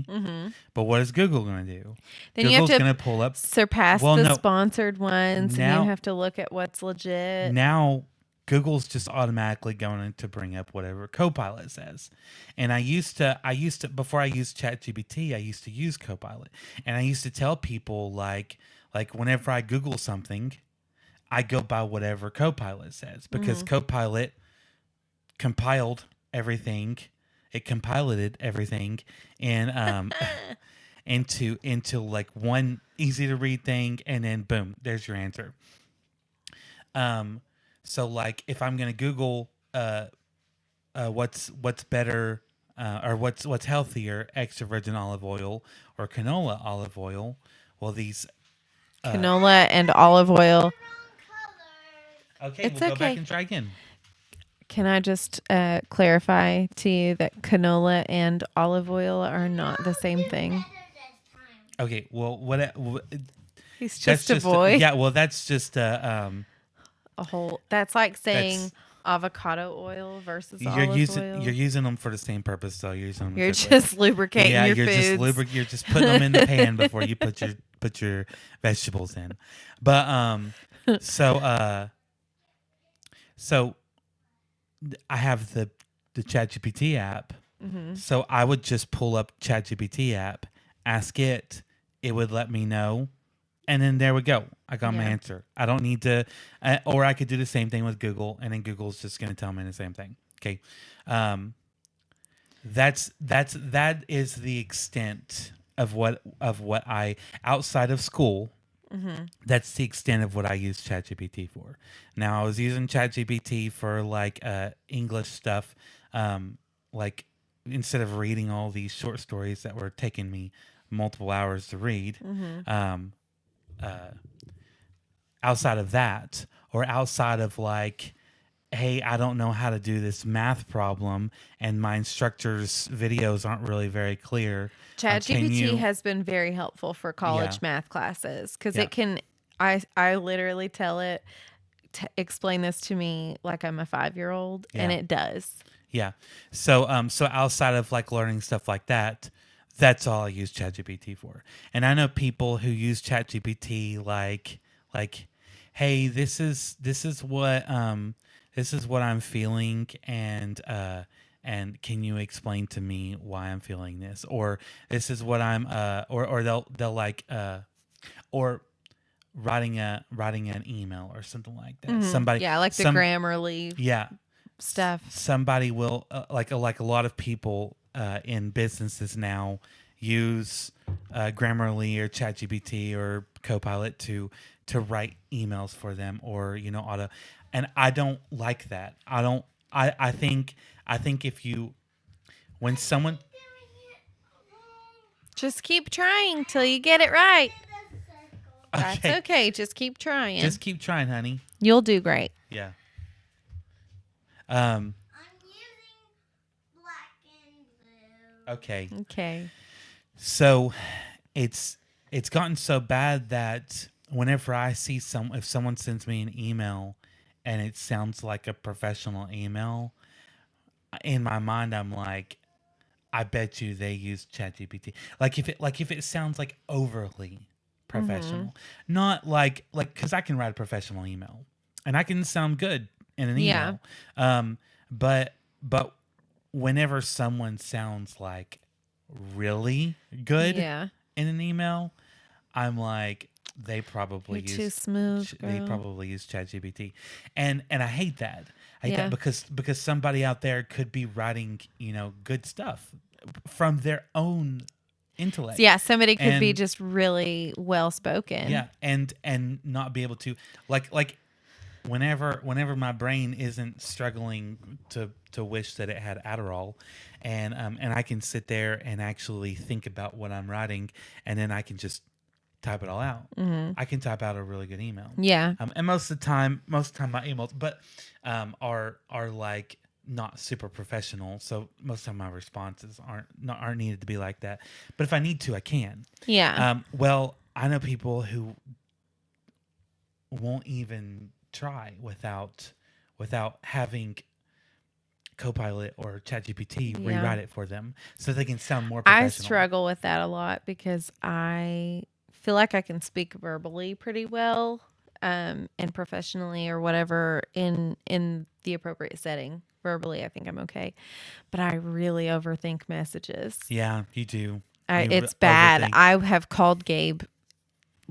but what is Google going to do? Then you Google's have to going to pull up. surpass Well, the no. sponsored ones, Now- and you have to look at what's legit. Now Google's just automatically going to bring up whatever Copilot says. And I used to before I used ChatGPT, I used to use Copilot, and I used to tell people like whenever I Google something, I go by whatever Copilot says, because Copilot compiled everything. It compilated everything and into like one easy to read thing, and then boom, there's your answer. So like if I'm gonna Google what's better or what's healthier, extra virgin olive oil or canola olive oil, well these Canola and olive oil. okay, It's we'll go back okay. and try again. Can I just clarify to you that canola and olive oil are not the same thing? Okay, well what He's that's just a boy. yeah, well that's just A whole. That's like saying That's- avocado oil versus you're olive oil. you're using them for the same purpose, though. You're using them You're separately. just lubricating yeah, your you're foods. you're just putting them in the pan before you put your vegetables in. But so I have the ChatGPT app. So I would just pull up ChatGPT app, ask it, it would let me know, and then there we go. I got my Yeah. answer. I don't need to, or I could do the same thing with Google, and then Google's just going to tell me the same thing. Okay, that is the extent of what I outside of school. That's the extent of what I use ChatGPT for. Now I was using ChatGPT for like English stuff, like instead of reading all these short stories that were taking me multiple hours to read. Outside of that, or outside of like, hey, I don't know how to do this math problem, and my instructor's videos aren't really very clear. Can ChatGPT you- has been very helpful for college Yeah. math classes because Yeah. it can. I literally tell it to explain this to me like I'm a 5-year-old, and Yeah. it does. Yeah. So so outside of like learning stuff like that, that's all I use ChatGPT for. And I know people who use ChatGPT like, hey, this is what I'm feeling, and can you explain to me why I'm feeling this? Or this is what I'm or they'll like or writing an email or something like that. Somebody Yeah, like the Grammarly yeah. stuff. Somebody will like a lot of people in businesses now use Grammarly or ChatGPT or Copilot to write emails for them, or auto. And I don't like that. I think if you when someone Just keep trying till you get it right. That's okay, okay. Just keep trying. just keep trying, honey. You'll do great. Yeah. I'm using black and blue. Okay. Okay. So it's gotten so bad that whenever I see if someone sends me an email and it sounds like a professional email, in my mind I'm like, I bet you they use ChatGPT. Like if it sounds like overly professional, not like because I can write a professional email and I can sound good in an Yeah. email. But whenever someone sounds like really good Yeah. in an email, I'm like, they probably You're use too smooth, they girl. probably use ChatGPT, and I hate that. I hate Yeah. that because somebody out there could be writing good stuff from their own intellect. Yeah, somebody could be And- just really well spoken. Yeah, and not be able to like whenever my brain isn't struggling to wish that it had Adderall, and I can sit there and actually think about what I'm writing, and then I can just type it all out. I can type out a really good email. Yeah. And most of the time my emails, but are like not super professional. So most of the time my responses aren't needed to be like that. But if I need to, I can. Yeah. Well, I know people who won't even try without having Copilot or ChatGPT Yeah. rewrite it for them, so they can sound more I professional. struggle with that a lot because I feel like I can speak verbally pretty well, and professionally or whatever in the appropriate setting. Verbally, I think I'm okay, but I really overthink messages. Yeah, you do. It's bad. I have called Gabe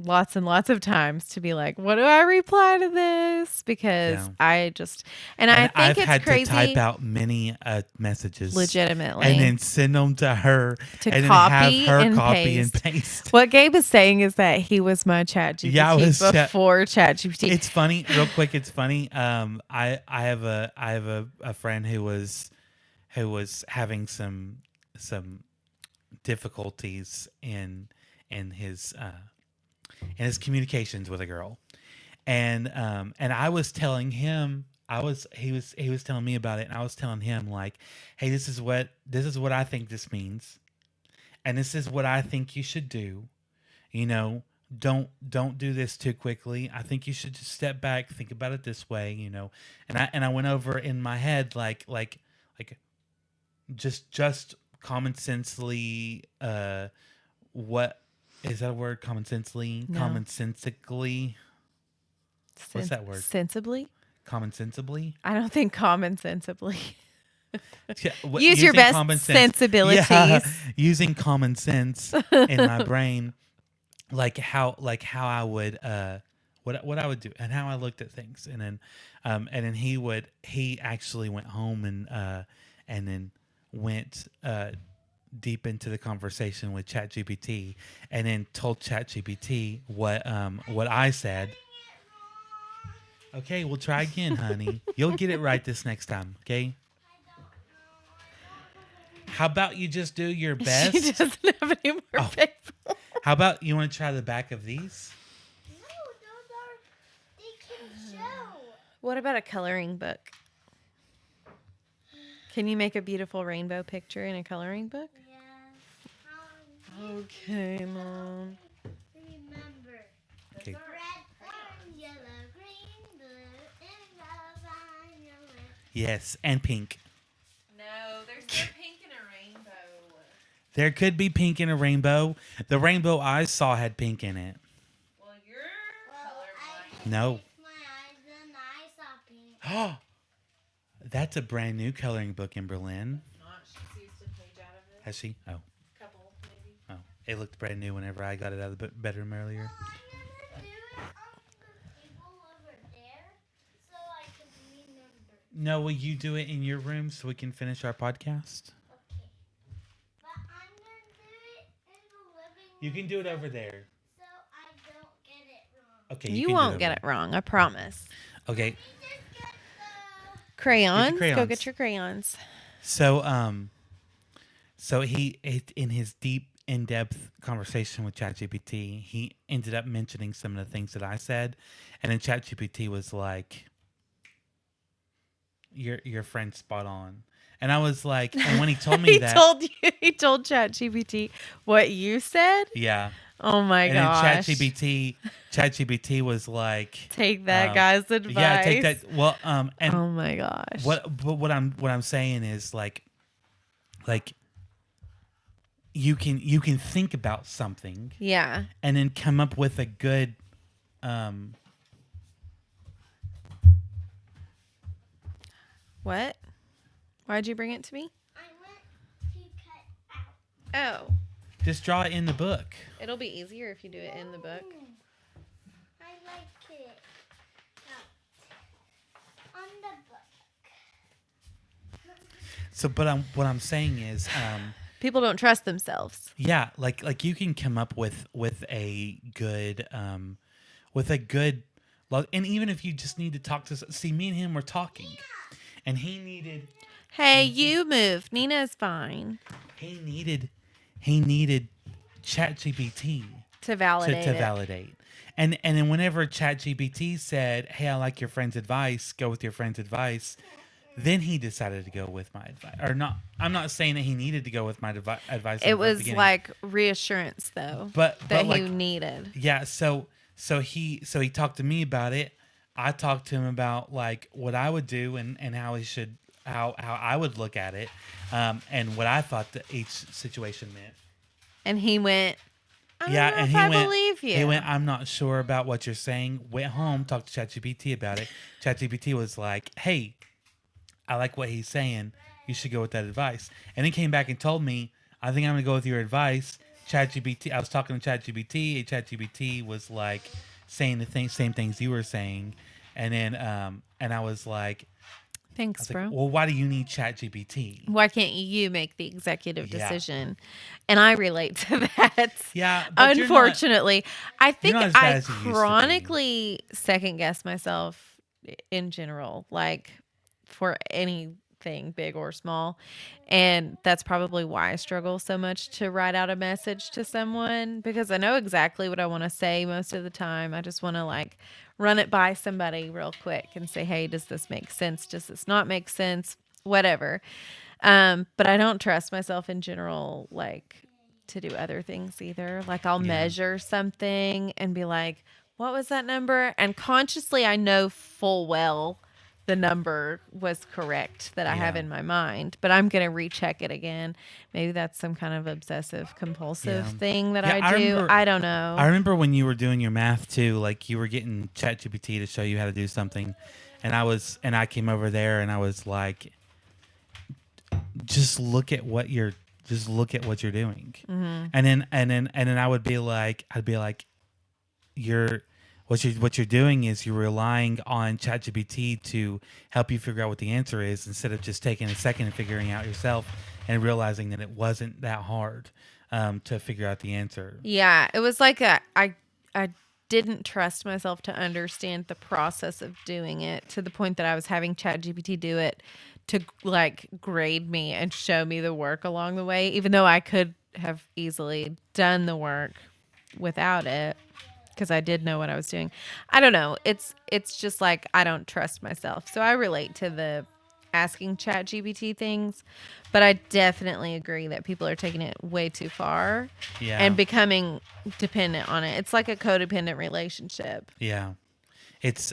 lots and lots of times to be like, what do I reply to this? Because I just, and I think I've it's had crazy. to type out many messages legitimately and then send them to her to and copy, then have her and, copy paste. and paste. What Gabe is saying is that he was my ChatGPT before ChatGPT. It's funny, real quick. It's funny. I have a friend who was having some difficulties in his communications with a girl, and I was telling him, he was telling me about it, and I was telling him like, hey, this is what I think this means, and this is what I think you should do. You know, don't do this too quickly. I think you should just step back, think about it this way. You know, and I went over in my head like just common sensely, what is that a word? Common sensely? No. Commonsensically? What's that word? Sensibly? Commonsensibly? I don't think common sensibly. Yeah, Use your best common sensibilities. Yeah, using common sense in my brain, like how I would what I would do and how I looked at things, and then he actually went home and then went deep into the conversation with ChatGPT, and then told ChatGPT what I said. Okay, we'll try again, honey. You'll get it right this next time, okay? How about you just do your best? She doesn't have any more paper. How about you want to try the back of these? No, they can show. What about a coloring book? Can you make a beautiful rainbow picture in a coloring book? Yeah. Okay, Mom. Remember. Okay. Red, orange, yellow, green, blue, and violet. Yes, and pink. No, there's no pink in a rainbow. There could be pink in a rainbow. The rainbow I saw had pink in it. Well, you're colorblind. No. My eyes and I saw pink. Oh, that's a brand new coloring book in Berlin. Not. She used a page out of it. Has she? Oh, Couple, maybe. oh, it looked brand new whenever I got it out of the bedroom earlier. I'm gonna do it on the table over there so I can remember. No, will you do it in your room so we can finish our podcast? Okay. But I'm gonna do it in the living room. You can do it over there. So I don't get it wrong. Okay, You can won't do get it wrong, I promise. Okay, Let me just get the... Crayons? Go crayons. get your crayons. so he in his deep, in-depth conversation with ChatGPT, he ended up mentioning some of the things that I said, and then ChatGPT was like, "Your friend's spot on," and I was like, and when he told me He told ChatGPT what you said? yeah, Oh my and gosh. then ChatGPT was like, Take that guy's advice. yeah, take that. Well, and Oh my gosh. what I'm saying is like you can think about something Yeah. and then come up with a good What? Why'd you bring it to me? I went to cut out. Oh. just draw it in the book. It'll be easier if you do it in the book. I like it. Out. On the book. So, but what I'm saying is, People don't trust themselves. Yeah, like you can come up with a good with a good and even if you just need to talk to see me and him were talking and he needed Hey, you move. Nina's fine. he needed he needed ChatGPT To validate to it. validate. And then whenever ChatGPT said, "Hey, I like your friend's advice. Go with your friend's advice." Then he decided to go with my advice, or not. I'm not saying that he needed to go with my advice in It the very was beginning, like reassurance, though, but that he like needed. yeah. So he talked to me about it. I talked to him about like what I would do and how he should how I would look at it, and what I thought that each situation meant. And he went, I don't Yeah, know and if he I went. believe you. He went. I'm not sure about what you're saying. Went home, talked to ChatGPT about it. ChatGPT was like, "Hey, I like what he's saying. You should go with that advice." And he came back and told me, "I think I'm gonna go with your advice." ChatGPT. I was talking to ChatGPT. And ChatGPT was like saying the same things you were saying, and then and I was like, Thanks, bro. "Well, why do you need ChatGPT?" Why can't you make the executive Yeah. decision? And I relate to that. Yeah, but Unfortunately, I think not as bad I as you used to be. chronically second guess myself in general, like for anything big or small. And that's probably why I struggle so much to write out a message to someone, because I know exactly what I want to say most of the time. I just want to like run it by somebody real quick and say, hey, does this make sense? Does this not make sense? Whatever. But I don't trust myself in general, like to do other things either. Like I'll measure something and be like, what was that number? And consciously, I know full well the number was correct that I have Yeah. in my mind, but I'm going to recheck it again. Maybe that's some kind of obsessive compulsive Yeah. thing that Yeah, I I do. remember- I don't know. I remember when you were doing your math too, like you were getting ChatGPT to show you how to do something, and I came over there and I was like, just look at what you're doing, and then I would be like, you're what you're doing is you're relying on ChatGPT to help you figure out what the answer is instead of just taking a second and figuring out yourself and realizing that it wasn't that hard to figure out the answer. Yeah, it was like I didn't trust myself to understand the process of doing it to the point that I was having ChatGPT do it to like grade me and show me the work along the way, even though I could have easily done the work without it because I did know what I was doing. I don't know. It's just like I don't trust myself. So I relate to the asking ChatGPT things, but I definitely agree that people are taking it way too far Yeah. and becoming dependent on it. It's like a codependent relationship. Yeah. It's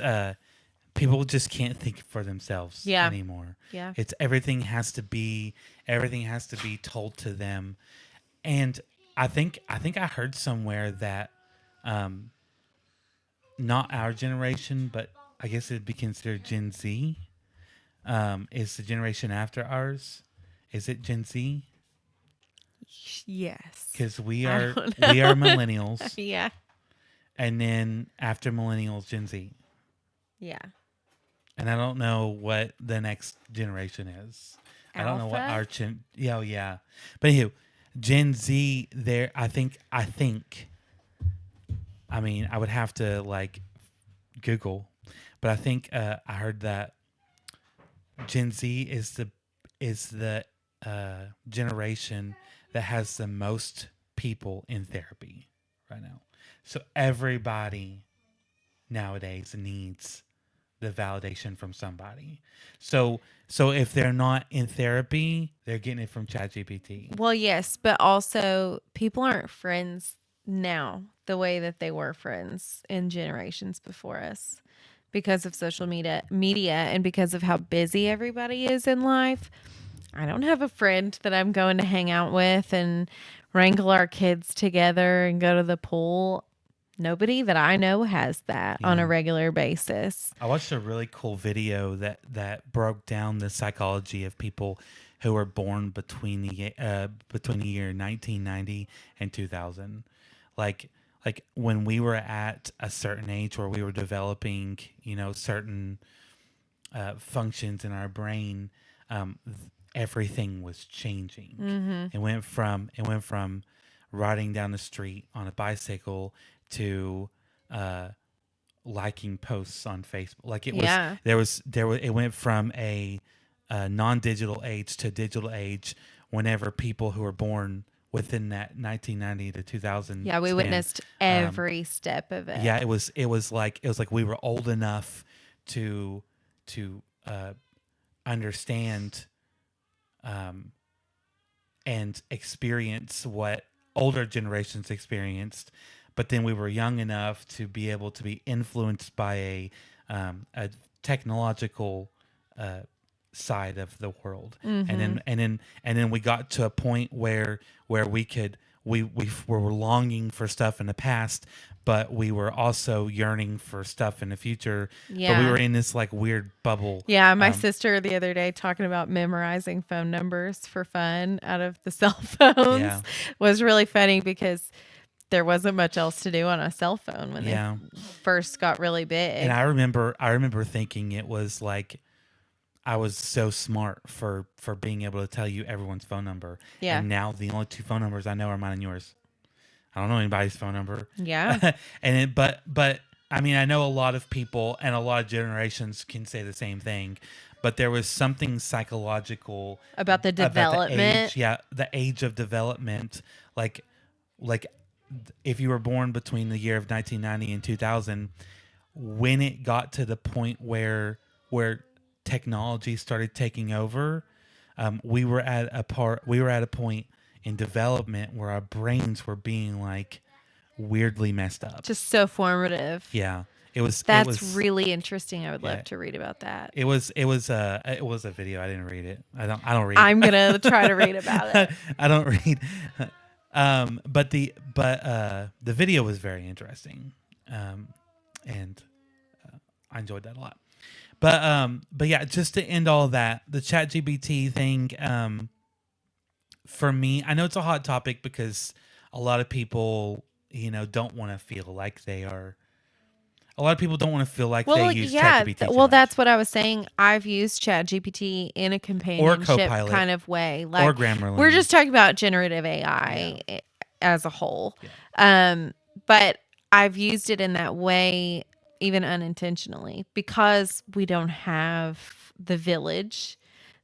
people just can't think for themselves Yeah. anymore. Yeah. It's everything has to be told to them. And I think I heard somewhere that not our generation, but I guess it'd be considered Gen Z, is the generation after ours. Is it Gen Z? Yes. Because we I are don't know. millennials, Yeah. and then after millennials, Gen Z. Yeah. And I don't know what the next generation is. I don't know what Alpha? our yeah. But anywho, Gen Z there I mean, I would have to like Google, but I think I heard that Gen Z is the generation that has the most people in therapy right now. So everybody nowadays needs the validation from somebody. So if they're not in therapy, they're getting it from ChatGPT. Well, yes, but also people aren't friends now the way that they were friends in generations before us because of social media and because of how busy everybody is in life. I don't have a friend that I'm going to hang out with and wrangle our kids together and go to the pool. Nobody that I know has that on a regular basis. I watched a really cool video that broke down the psychology of people who were born between the year 1990 and 2000. Like when we were at a certain age where we were developing, certain functions in our brain, everything was changing. Mm-hmm. It went from riding down the street on a bicycle to liking posts on Facebook. Like Yeah. it went from a non-digital age to digital age. Whenever people who were born within that 1990 to 2000 Yeah, we span, witnessed every step of it. yeah, it was like we were old enough to understand and experience what older generations experienced, but then we were young enough to be able to be influenced by a technological side of the world, and then we got to a point where we were longing for stuff in the past, but we were also yearning for stuff in the future. But we Yeah. were in this like weird bubble. Yeah, my sister the other day talking about memorizing phone numbers for fun out of the cell phones Yeah. was really funny because there wasn't much else to do on a cell phone when Yeah. they first got really big. And I remember thinking it was like I was so smart for being able to tell you everyone's phone number. Yeah. And now the only two phone numbers I know are mine and yours. I don't know anybody's phone number. Yeah. but I mean, I know a lot of people and a lot of generations can say the same thing, but there was something psychological About the development. the age of development, like if you were born between the year of 1990 and 2000, when it got to the point where technology started taking over, we were at a point in development where our brains were being like weirdly messed up. Just so formative. Yeah, it was. That's really interesting. I would love Yeah. to read about that. It was a video. I didn't read it. I don't read. I'm gonna try to read about it. I don't read. But the video was very interesting, and I enjoyed that a lot. But yeah, just to end all that, the ChatGPT thing. For me, I know it's a hot topic because a lot of people, don't want to feel like they are. A lot of people don't want to feel like they use ChatGPT too much. That's what I was saying. I've used ChatGPT in a companionship Copilot. kind of way. Or Grammarly. We're just talking about generative AI as a whole. Yeah. But I've used it in that way, even unintentionally, because we don't have the village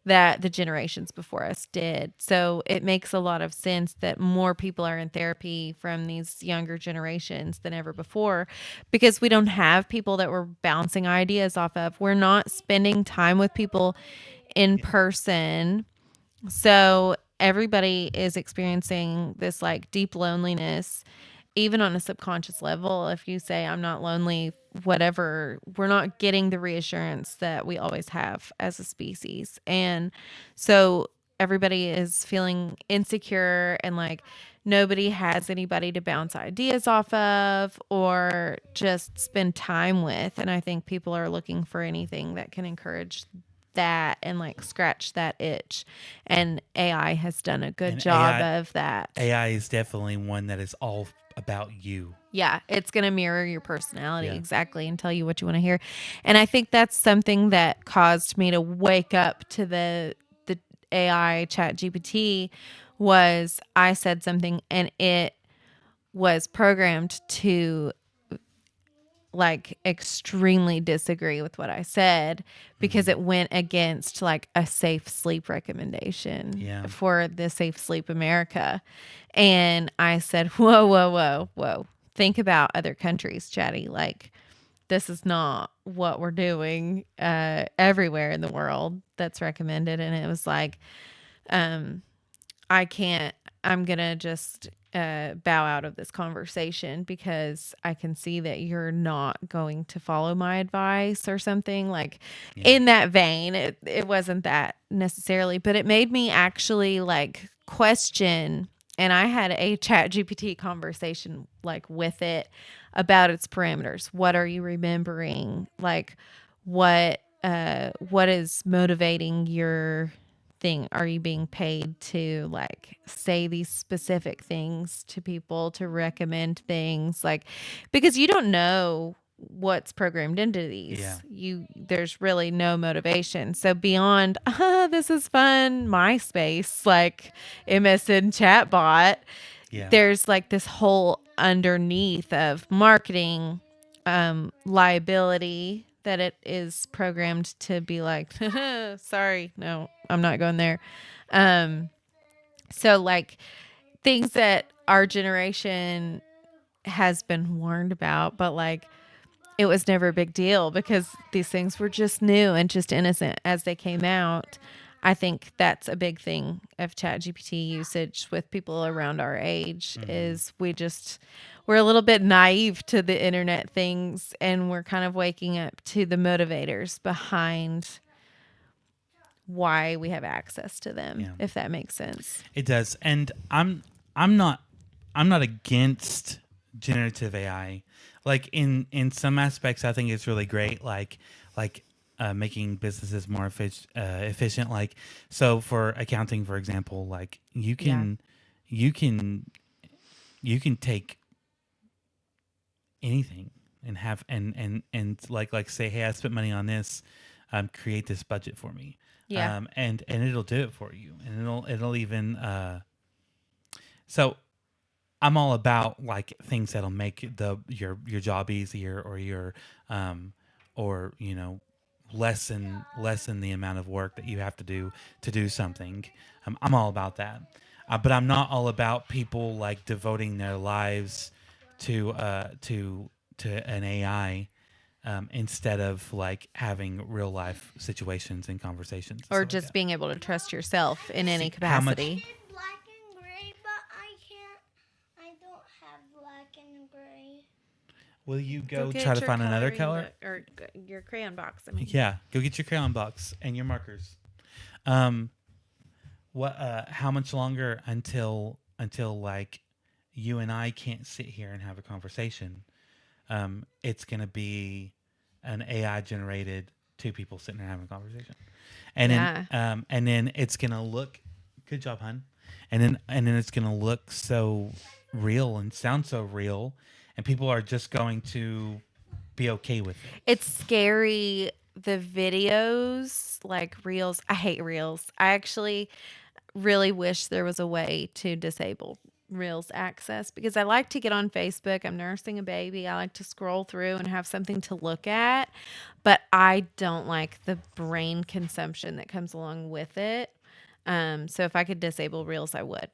that the generations before us did. So it makes a lot of sense that more people are in therapy from these younger generations than ever before, because we don't have people that we're bouncing ideas off of. We're not spending time with people in person. So everybody is experiencing this like deep loneliness, even on a subconscious level. If you say, I'm not lonely, whatever, we're not getting the reassurance that we always have as a species. And so everybody is feeling insecure and like nobody has anybody to bounce ideas off of or just spend time with. And I think people are looking for anything that can encourage that and like scratch that itch. And AI has done a good job of that. AI is definitely one that is all about you. Yeah, it's going to mirror your personality exactly and tell you what you want to hear. And I think that's something that caused me to wake up to the AI chat GPT was I said something and it was programmed to like extremely disagree with what I said because it went against like a safe sleep recommendation for the Safe Sleep America. And I said, whoa. Think about other countries, Chatty. Like, this is not what we're doing everywhere in the world that's recommended. And it was like, I'm going to just bow out of this conversation because I can see that you're not going to follow my advice or something like in that vein. It wasn't that necessarily, but it made me actually like question. And I had a chat GPT conversation like with it about its parameters. What are you remembering? Like what is motivating your thing? Are you being paid to like say these specific things to people, to recommend things? Like, because you don't know what's programmed into these. Yeah. There's really no motivation. So beyond, this is fun, MySpace, like MSN chatbot, Yeah. there's like this whole underneath of marketing, liability that it is programmed to be like, sorry, no, I'm not going there. So like things that our generation has been warned about, but like it was never a big deal because these things were just new and just innocent as they came out. I think that's a big thing of ChatGPT usage with people around our age is we're a little bit naive to the internet things, and we're kind of waking up to the motivators behind why we have access to them, Yeah. if that makes sense. It does. And I'm not against generative AI. Like in some aspects I think it's really great, like making businesses more efficient. Like, so for accounting, for example, like you can take anything and have and like say, hey, I spent money on this, create this budget for me. Yeah. And it'll do it for you, and it'll even so I'm all about like things that'll make your job easier, or your or lessen the amount of work that you have to do something. I'm all about that, but I'm not all about people like devoting their lives to an AI, instead of like having real life situations and conversations and Or stuff like just that. being able to trust yourself in any See, how much- capacity. In black and gray, but I don't have black and gray. Will you go get try to your find another coloring color? or your crayon box. I mean. Yeah, go get your crayon box and your markers. What? How much longer until like you and I can't sit here and have a conversation? It's gonna be an AI generated two people sitting there having a conversation, and Yeah. then it's gonna look. Good job, hun. And then it's gonna look so real and sound so real, and people are just going to be okay with it. It's scary. The videos, like reels. I hate reels. I actually really wish there was a way to disable reels access because I like to get on Facebook. I'm nursing a baby. I like to scroll through and have something to look at, but I don't like the brain consumption that comes along with it. So if I could disable reels, I would.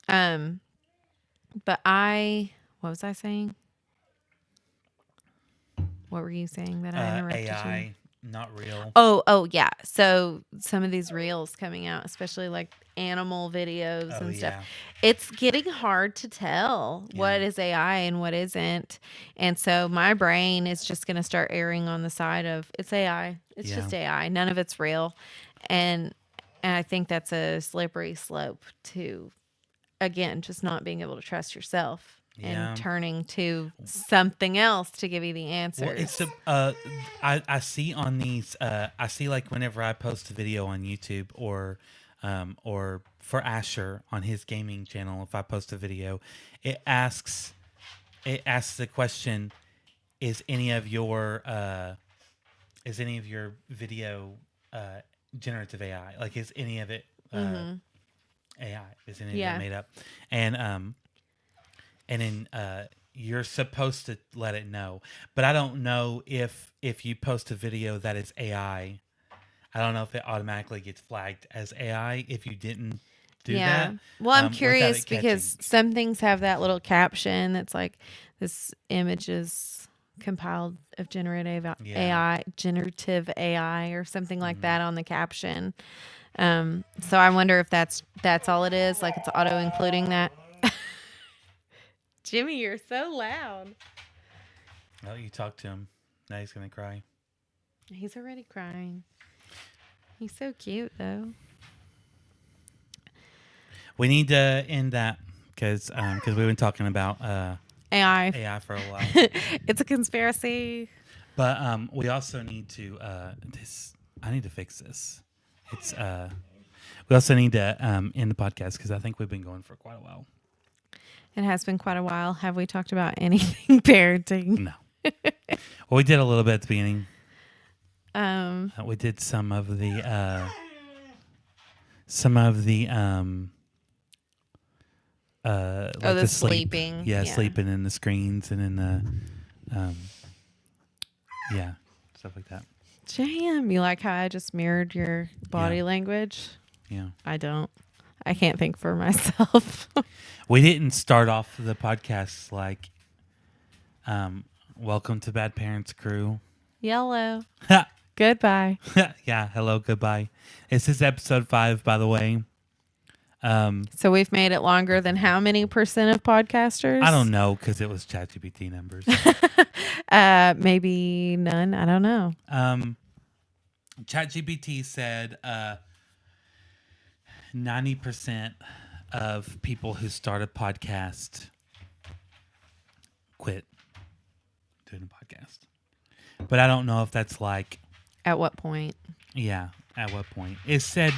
Um, but what was I saying? What were you saying that I interrupted you? AI, not real. Oh, yeah. So some of these reels coming out, especially like animal videos Oh, and stuff, yeah. it's getting hard to tell what Yeah. is AI and what isn't. And so my brain is just going to start erring on the side of it's AI. It's Yeah. just AI. None of it's real. And I think that's a slippery slope to, again, just not being able to trust yourself Yeah. and turning to something else to give you the answers. Well, it's I see on these I see like whenever I post a video on YouTube, or for Asher on his gaming channel, if I post a video, it asks the question, is any of your video generative AI? Like, is any of it AI? Is any of Yeah. it made up? And then you're supposed to let it know, but I don't know if you post a video that is AI, I don't know if it automatically gets flagged as AI if you didn't do that. Well, I'm without curious it catching. because some things have that little caption that's like, this image is compiled of generative AI or something like that on the caption. So I wonder if that's all it is. Like it's auto including that. Jimmy, you're so loud. Well, you talk to him. Now he's gonna cry. He's already crying. He's so cute though. We need to end that because we've been talking about AI. for a while. It's a conspiracy. But we also need to I need to fix this. It's we also need to end the podcast because I think we've been going for quite a while. It has been quite a while. Have we talked about anything parenting? No. Well, we did a little bit at the beginning. We did some of the like the sleep. sleeping. Yeah, sleeping in the screens and in the stuff like that. Damn, you like how I just mirrored your body language? Yeah. I don't. I can't think for myself. We didn't start off the podcast like welcome to Bad Parents Crew. Yellow. Goodbye. Yeah, hello, goodbye. This is episode 5, by the way. So we've made it longer than how many percent of podcasters? I don't know because it was ChatGPT numbers. Maybe none. I don't know. ChatGPT said 90% of people who start a podcast quit doing a podcast. But I don't know if that's like At what point? Yeah, at what point? It said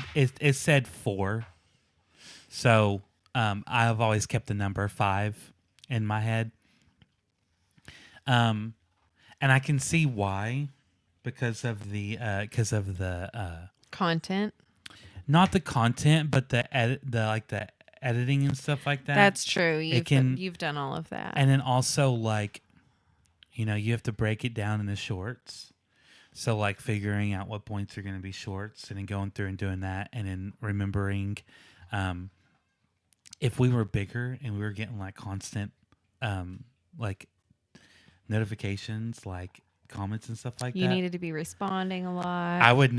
4. So I've always kept the number 5 in my head. And I can see why, because of the Content. not the content, but the editing and stuff like that. That's true. You've done all of that. And then also like, you have to break it down into shorts. So like figuring out what points are going to be shorts and then going through and doing that and then remembering if we were bigger and we were getting like constant like notifications, like comments and stuff like that. You needed to be responding a lot. I wouldn't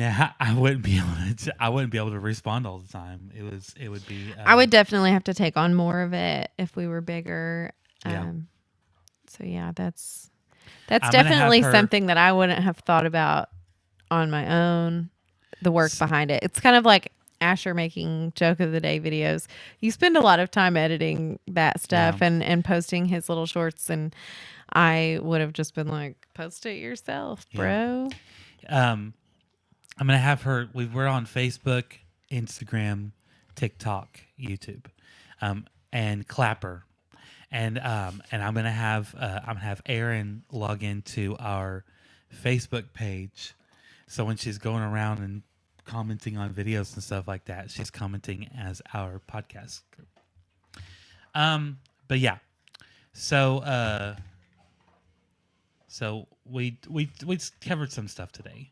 be able to respond all the time. It would be I would definitely have to take on more of it if we were bigger. Yeah. So yeah, that's I'm gonna definitely have her- something that I wouldn't have thought about on my own. The work behind it. It's kind of like Asher making joke of the day videos. You spend a lot of time editing that stuff and posting his little shorts, and I would have just been like, post it yourself, bro. I'm gonna have her. We're on Facebook, Instagram, TikTok, YouTube, and Clapper, and I'm gonna have Erin log into our Facebook page, so when she's going around and commenting on videos and stuff like that, she's commenting as our podcast group. But yeah, so we covered some stuff today.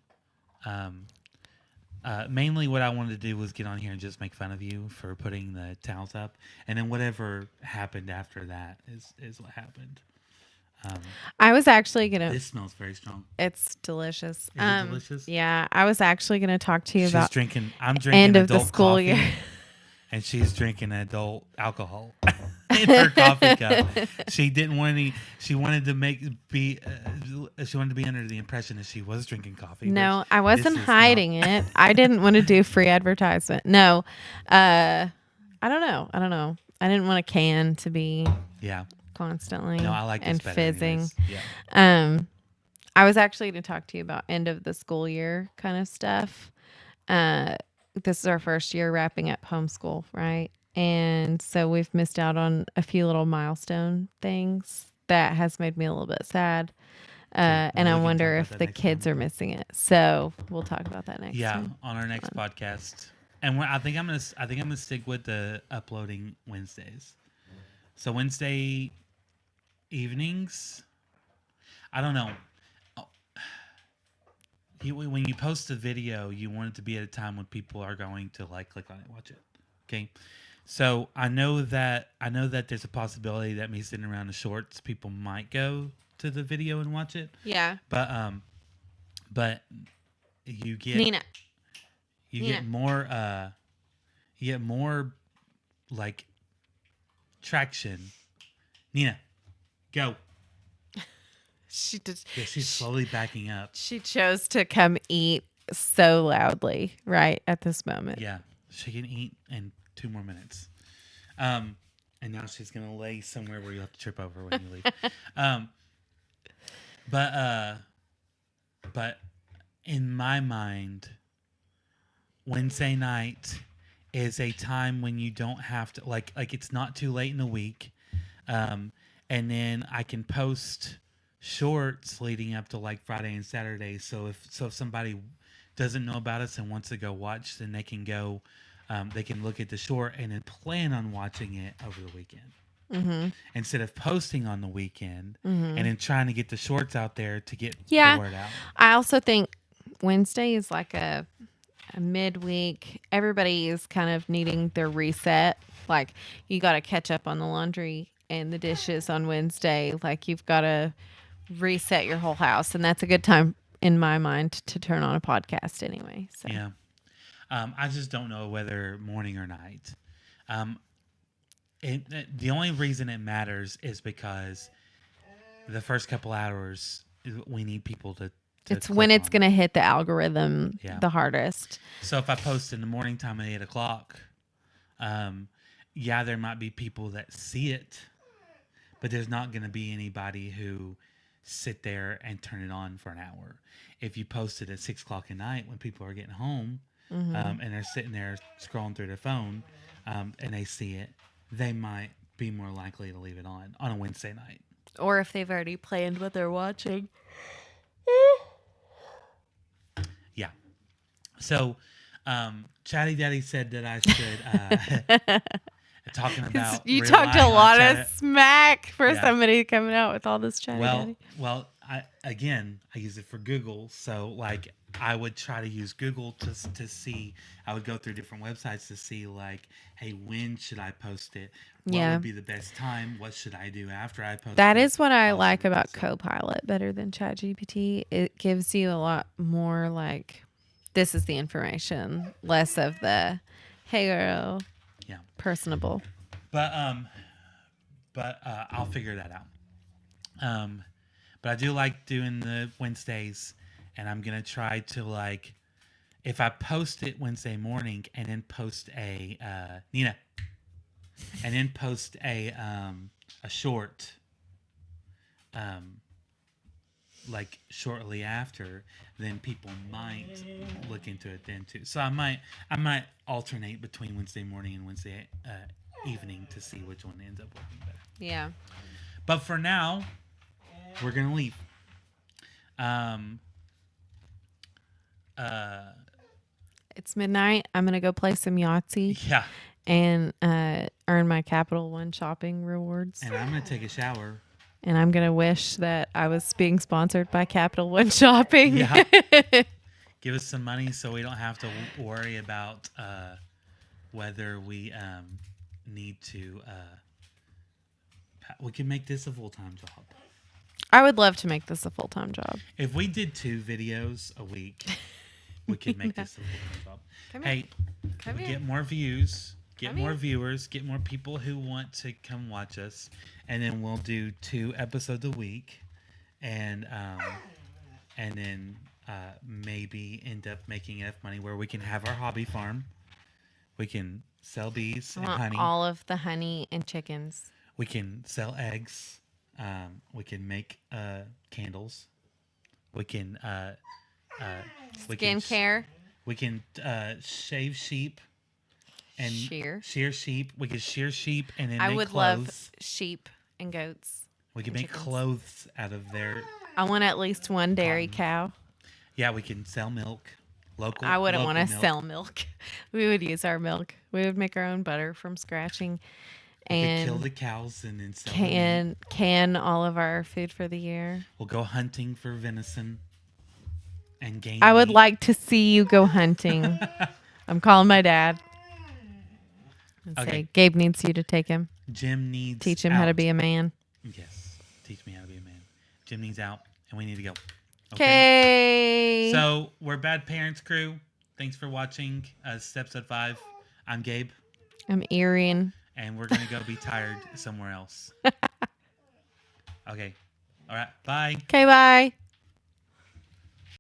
Mainly what I wanted to do was get on here and just make fun of you for putting the towels up, and then whatever happened after that is what happened. I was actually gonna. This smells very strong. It's delicious. Is it delicious? Yeah, I was actually gonna talk to you about I'm drinking end of the adult school coffee, year. and she's drinking adult alcohol in her coffee cup. She didn't want any. She wanted to be under the impression that she was drinking coffee. No, which I wasn't this is hiding it. I didn't want to do free advertisement. No, I don't know. I didn't want a can to be Yeah. constantly No, I like this and better fizzing. anyways. Yeah. I was actually going to talk to you about end of the school year kind of stuff. This is our first year wrapping up homeschool, right? And so we've missed out on a few little milestone things that has made me a little bit sad. And we I can wonder talk if about the that next kids time. are missing it. So we'll talk about that next Yeah, time. on our next podcast, and I think I'm gonna stick with the uploading Wednesdays. So Wednesday evenings, I don't know. When you post a video, you want it to be at a time when people are going to like click on it, watch it. Okay, so I know that there's a possibility that me sitting around the shorts, people might go to the video and watch it. Yeah. But you get Nina. get more like traction. Nina, go. She just Yeah, she's slowly backing up. she chose to come eat so loudly right at this moment. Yeah, she can eat in 2 more minutes. And now she's gonna lay somewhere where you have to trip over when you leave. But in my mind, Wednesday night is a time when you don't have to like it's not too late in the week, and then I can post shorts leading up to like Friday and Saturday. So if somebody doesn't know about us and wants to go watch, then they can go. They can look at the short and then plan on watching it over the weekend instead of posting on the weekend and then trying to get the shorts out there to get Yeah. the word out. I also think Wednesday is like a midweek. Everybody is kind of needing their reset. Like you got to catch up on the laundry and the dishes on Wednesday. Like you've got to reset your whole house. And that's a good time in my mind to turn on a podcast anyway. So Yeah. I just don't know whether morning or night. The only reason it matters is because the first couple hours we need people to it's when it's going to hit the algorithm the hardest. So if I post in the morning time at 8:00, there might be people that see it, but there's not going to be anybody who sit there and turn it on for an hour. If you post it at 6:00 at night when people are getting home and they're sitting there scrolling through their phone and they see it, they might be more likely to leave it on a Wednesday night. Or if they've already planned what they're watching. Yeah. So, Chatty Daddy said that I should talking about you talked a lot of smack for Yeah. somebody coming out with all this Chatty Daddy. Well, I use it for Google. So like I would try to use Google to see. I would go through different websites to see like, hey, when should I post it? What would be the best time? What should I do after I post it? That is what I like about Copilot better than ChatGPT. It gives you a lot more like, this is the information, less of the, hey girl, personable. But I'll figure that out. But I do like doing the Wednesdays, and I'm gonna try to like, if I post it Wednesday morning and then post a Nina, and then post a short, like shortly after, then people might look into it then too. So I might alternate between Wednesday morning and Wednesday evening to see which one ends up working better. Yeah. But for now, we're gonna leave. It's midnight. I'm gonna go play some Yahtzee. Yeah. And earn my Capital One shopping rewards. And I'm gonna take a shower. And I'm gonna wish that I was being sponsored by Capital One Shopping. Yeah. Give us some money so we don't have to worry about whether we need to. We can make this a full-time job. I would love to make this a full-time job. If we did 2 videos a week, we could make this a full-time job. Get more views, get more viewers, get more people who want to come watch us, and then we'll do 2 episodes a week, and then maybe end up making enough money where we can have our hobby farm. We can sell bees and honey. All of the honey and chickens. We can sell eggs. We can make candles. We can skincare. We can shave sheep and shear sheep. We can shear sheep and then I make would clothes. love sheep and goats. We can make clothes out of their. I want at least one dairy cow. Yeah, we can sell milk. Local. I wouldn't want to milk. sell milk. We would use our milk. We would make our own butter from scratching. And kill the cows and then sell can all of our food for the year. We'll go hunting for venison and game. I would like to see you go hunting. I'm calling my dad. And say, Gabe needs you to take him. Jim needs teach him how to be a man. Yes, teach me how to be a man. Jim needs out, and we need to go. Okay. So we're Bad Parents Crew. Thanks for watching. Episode 5. I'm Gabe. I'm Erin. And we're gonna go be tired somewhere else. Okay. All right. Bye. Okay. Bye.